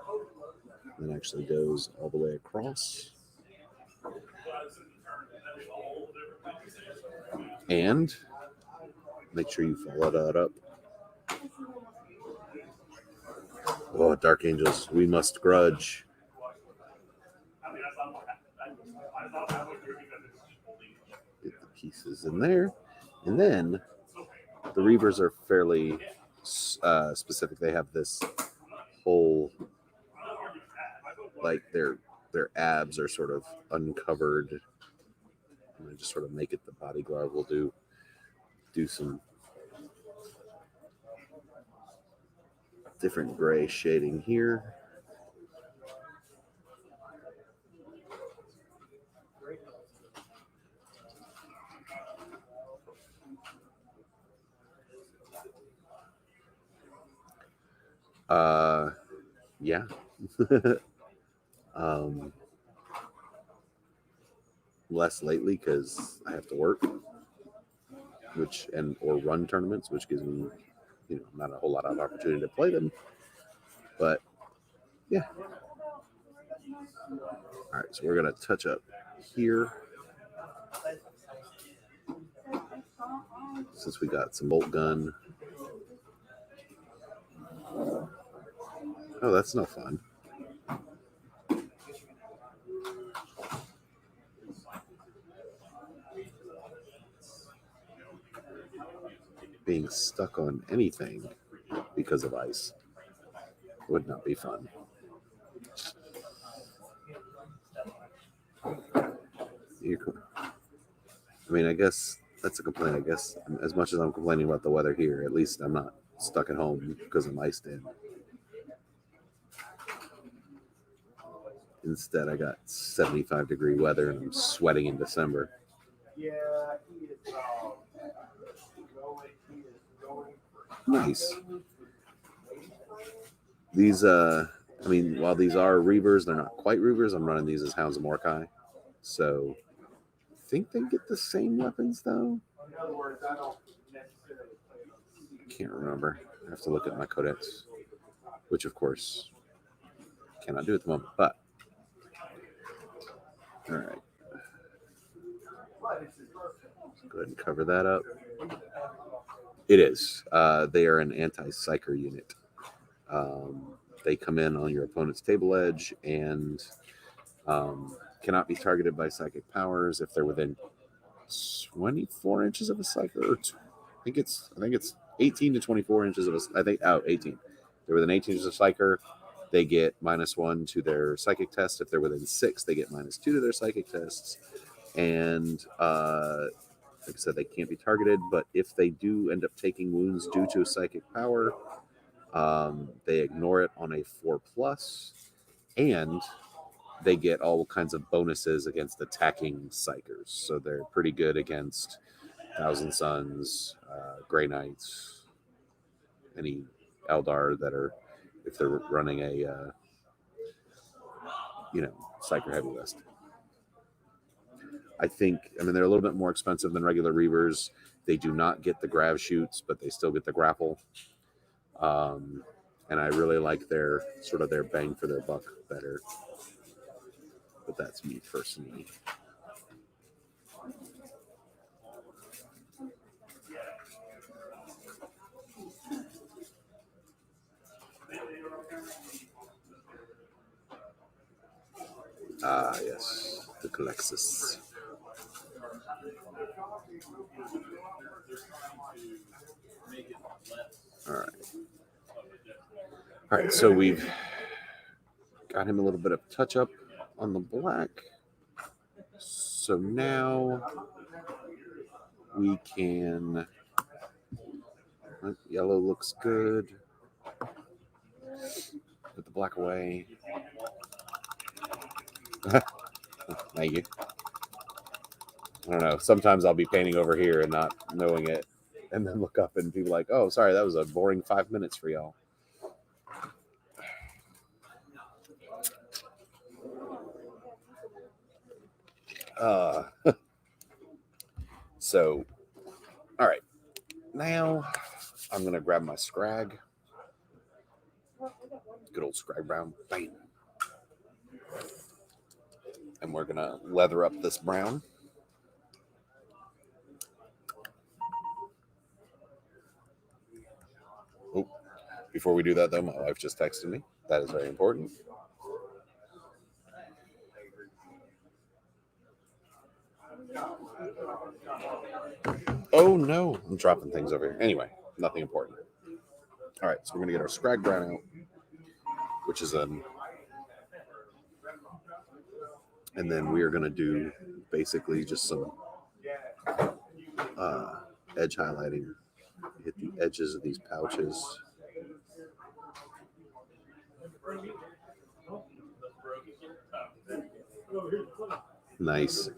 that actually goes all the way across. And make sure you follow that up. Oh, Dark Angels, we must grudge. Get the pieces in there. And then the Reavers are fairly specific. They have this whole, like their abs are sort of uncovered. And I just sort of make it the body glove. We'll do some different gray shading here. Yeah. Less lately because I have to work, or run tournaments, which gives me, not a whole lot of opportunity to play them. But yeah. All right, so we're gonna touch up here. Since we got some bolt gun. Oh, that's no fun. Being stuck on anything because of ice would not be fun. I mean, I guess that's a complaint. I guess as much as I'm complaining about the weather here, at least I'm not stuck at home because I'm iced in. Instead, I got 75-degree weather and I'm sweating in December. Yeah, he is going. Nice. These, I mean, while these are Reavers, they're not quite Reavers. I'm running these as Hounds of Morkai. So, I think they get the same weapons, though. In other words, I don't necessarily Can't remember. I have to look at my codex, which, of course, cannot do at the moment. But, all right. Let's go ahead and cover that up. It is. They are an anti-psyker unit. They come in on your opponent's table edge and cannot be targeted by psychic powers if they're within 24 inches of a psyker. I think it's 18 to 24 inches of a. 18. They're within 18 inches of psyker. They get -1 to their psychic test. If they're within 6, they get -2 to their psychic tests. And like I said, they can't be targeted. But if they do end up taking wounds due to a psychic power, they ignore it on a 4+, and they get all kinds of bonuses against attacking psychers. So they're pretty good against Thousand Suns, Grey Knights, any Eldar that are, if they're running a, psycher heavy list. I mean, they're a little bit more expensive than regular Reavers. They do not get the grav shoots, but they still get the grapple. And I really like their bang for their buck better. But that's me personally. Ah, yes, the Colexus. All right, so we've got him a little bit of touch up on the black. So now we can, yellow looks good. Put the black away. Thank you. I don't know. Sometimes I'll be painting over here and not knowing it, and then look up and be like, "Oh, sorry, that was a boring 5 minutes for y'all." So, all right. Now I'm gonna grab my Scrag. Good old Scrag brown. Bam. And we're gonna leather up this brown. Oh, before we do that though, my wife just texted me. That is very important. Oh no, I'm dropping things over here. Anyway, nothing important. All right, so we're gonna get our Scrag brown out, which is and then we are gonna do basically just some edge highlighting. Hit the edges of these pouches. Nice.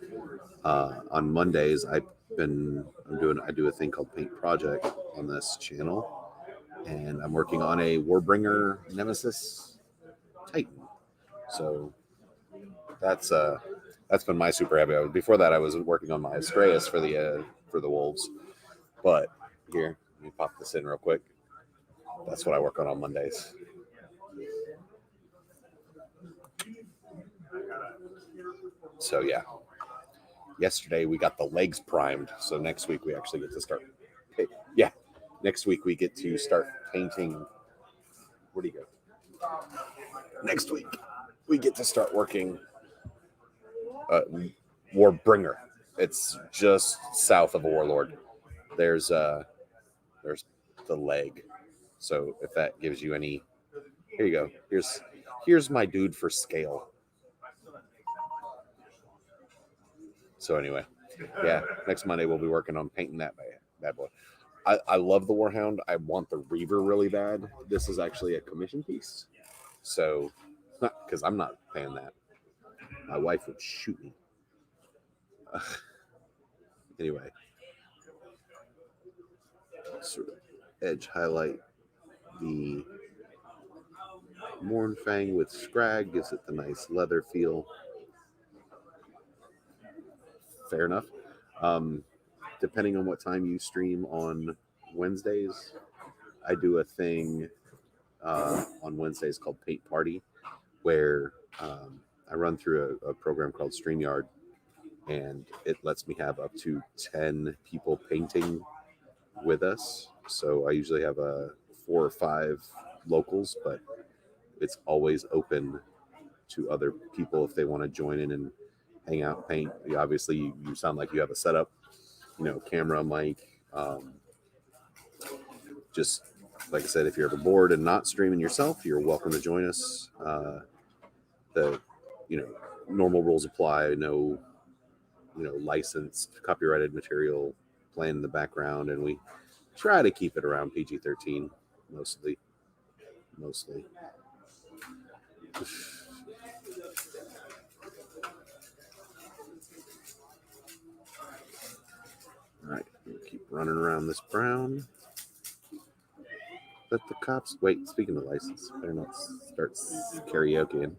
On Mondays, I do a thing called Paint Project on this channel, and I'm working on a Warbringer Nemesis Titan. So that's been my super heavy. Before that, I was working on my Astraeus for the wolves. But here, let me pop this in real quick. That's what I work on Mondays. So yeah. yesterday we got the legs primed, so next week we actually get to start. Yeah, next week we get to start painting. Where do you go? Next week we get to start working Warbringer. It's just south of Warlord. There's the leg. So if that gives you any, here you go. Here's my dude for scale. So anyway, yeah, next Monday we'll be working on painting that bad boy. I love the Warhound. I want the Reaver really bad. This is actually a commission piece. So, because I'm not paying that. My wife would shoot me. Anyway, sort of edge highlight the Mournfang with Scrag, gives it the nice leather feel. Fair enough. Depending on what time you stream on Wednesdays, I do a thing on Wednesdays called Paint Party, where I run through a program called StreamYard, and it lets me have up to 10 people painting with us. So I usually have 4 or 5 locals, but it's always open to other people if they want to join in and hang out, paint. Obviously, you sound like you have a setup, camera, mic. Just like I said, if you're ever bored and not streaming yourself, you're welcome to join us. The normal rules apply. No, licensed, copyrighted material playing in the background, and we try to keep it around PG-13 mostly. All right, we'll keep running around this brown. Let the cops wait. Speaking of license, better not start karaokeing.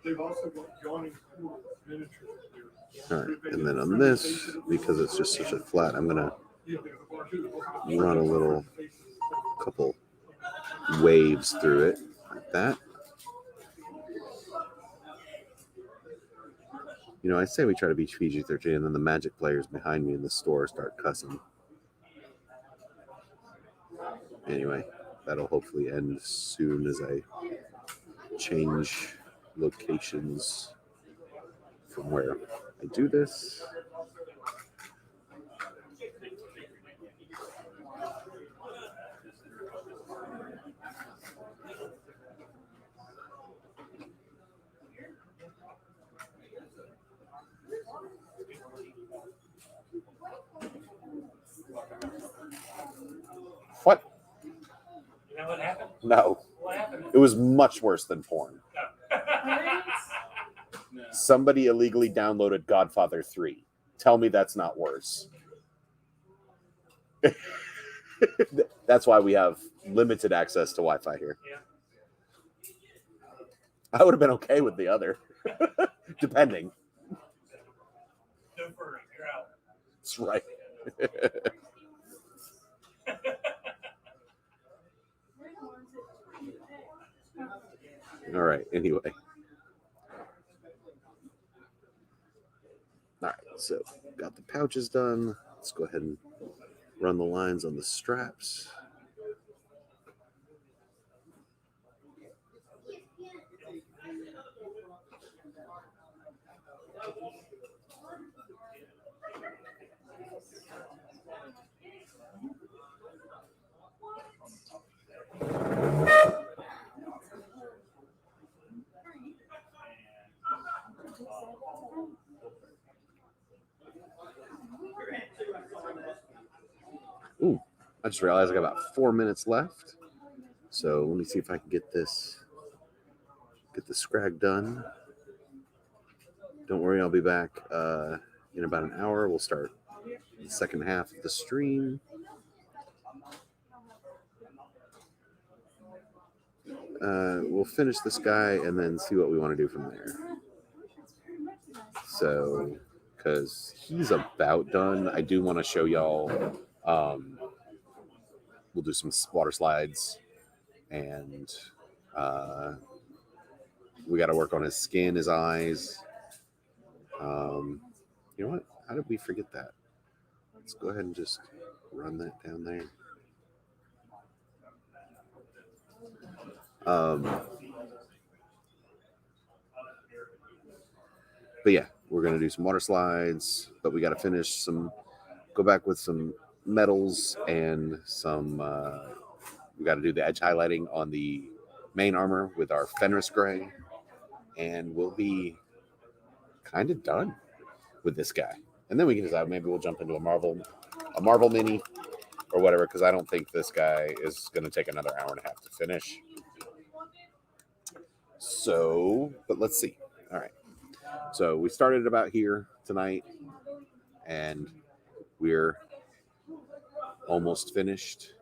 They've also got Johnny miniature. All right, and then on this, because it's just such a flat, I'm gonna run a couple waves through it like that. I say we try to be PG-13, and then the Magic players behind me in the store start cussing. Anyway, that'll hopefully end soon as I change locations from where I do this. What? You know what happened? No. What happened? It was much worse than porn. Somebody illegally downloaded Godfather 3. Tell me that's not worse. That's why we have limited access to Wi-Fi here. Yeah. I would have been okay with the other, depending. No furry, you're out. That's right. All right, anyway. All right, so got the pouches done. Let's go ahead and run the lines on the straps. Ooh, I just realized I got about 4 minutes left. So let me see if I can get the scrag done. Don't worry, I'll be back in about an hour. We'll start the second half of the stream. We'll finish this guy and then see what we want to do from there. So, because he's about done, I do want to show y'all. We'll do some water slides and we got to work on his skin, his eyes. You know what? How did we forget that? Let's go ahead and just run that down there. But yeah, we're going to do some water slides, but we got to finish go back with some metals and some, we got to do the edge highlighting on the main armor with our Fenris Gray, and we'll be kind of done with this guy. And then we can decide maybe we'll jump into a Marvel mini or whatever, because I don't think this guy is going to take another hour and a half to finish. So, but let's see. All right. So we started about here tonight, and we're almost finished.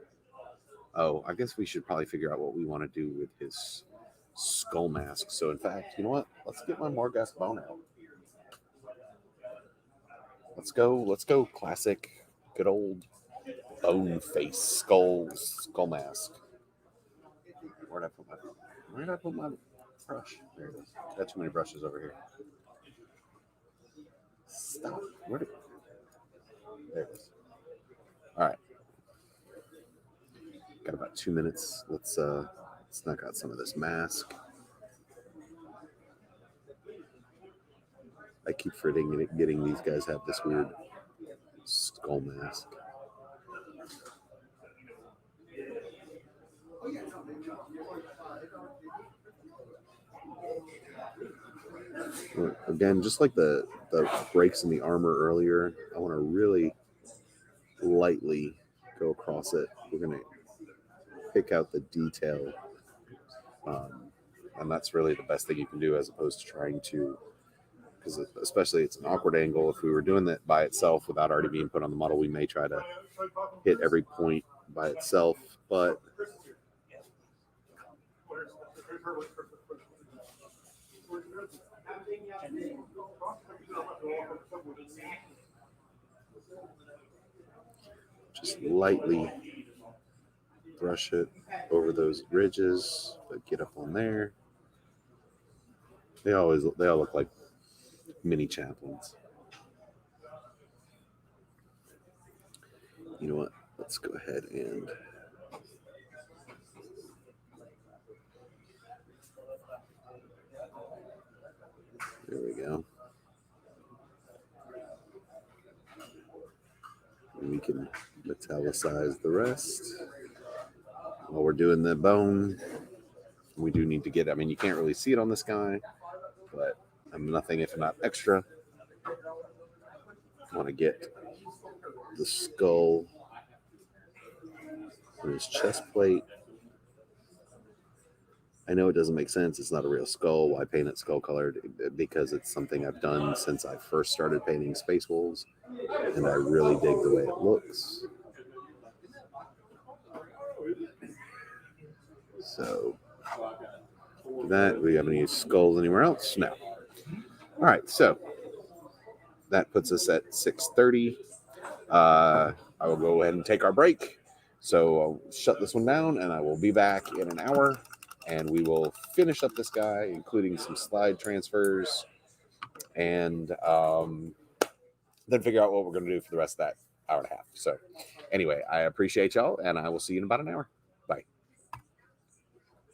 Oh, I guess we should probably figure out what we want to do with his skull mask. So in fact, you know what? Let's get my Morghast bone out. Let's go classic, good old bone face skull mask. Where did I put my brush? There it is. Got too many brushes over here. Stop. There it is. All right. Got about 2 minutes. Let's knock out some of this mask. I keep forgetting these guys have this weird skull mask. Again, just like the breaks in the armor earlier, I want to really lightly go across it. We're going to pick out the detail, and that's really the best thing you can do, as opposed to trying to, because especially it's an awkward angle. If we were doing that by itself without already being put on the model, we may try to hit every point by itself, but just lightly brush it over those ridges, but get up on there. They all look like mini chaplains. You know what? Let's go ahead and there we go. And we can metallicize the rest. While we're doing the bone, we do need to get, I mean, you can't really see it on this guy, but I'm nothing if not extra. I want to get the skull on his chest plate. I know it doesn't make sense. It's not a real skull. Why paint it skull colored? Because it's something I've done since I first started painting Space Wolves, and I really dig the way it looks. So, that, we have any skulls anywhere else? No. All right, so that puts us at 6:30. I will go ahead and take our break. So I'll shut this one down, and I will be back in an hour, and we will finish up this guy, including some slide transfers, and then figure out what we're going to do for the rest of that hour and a half. So anyway, I appreciate y'all, and I will see you in about an hour.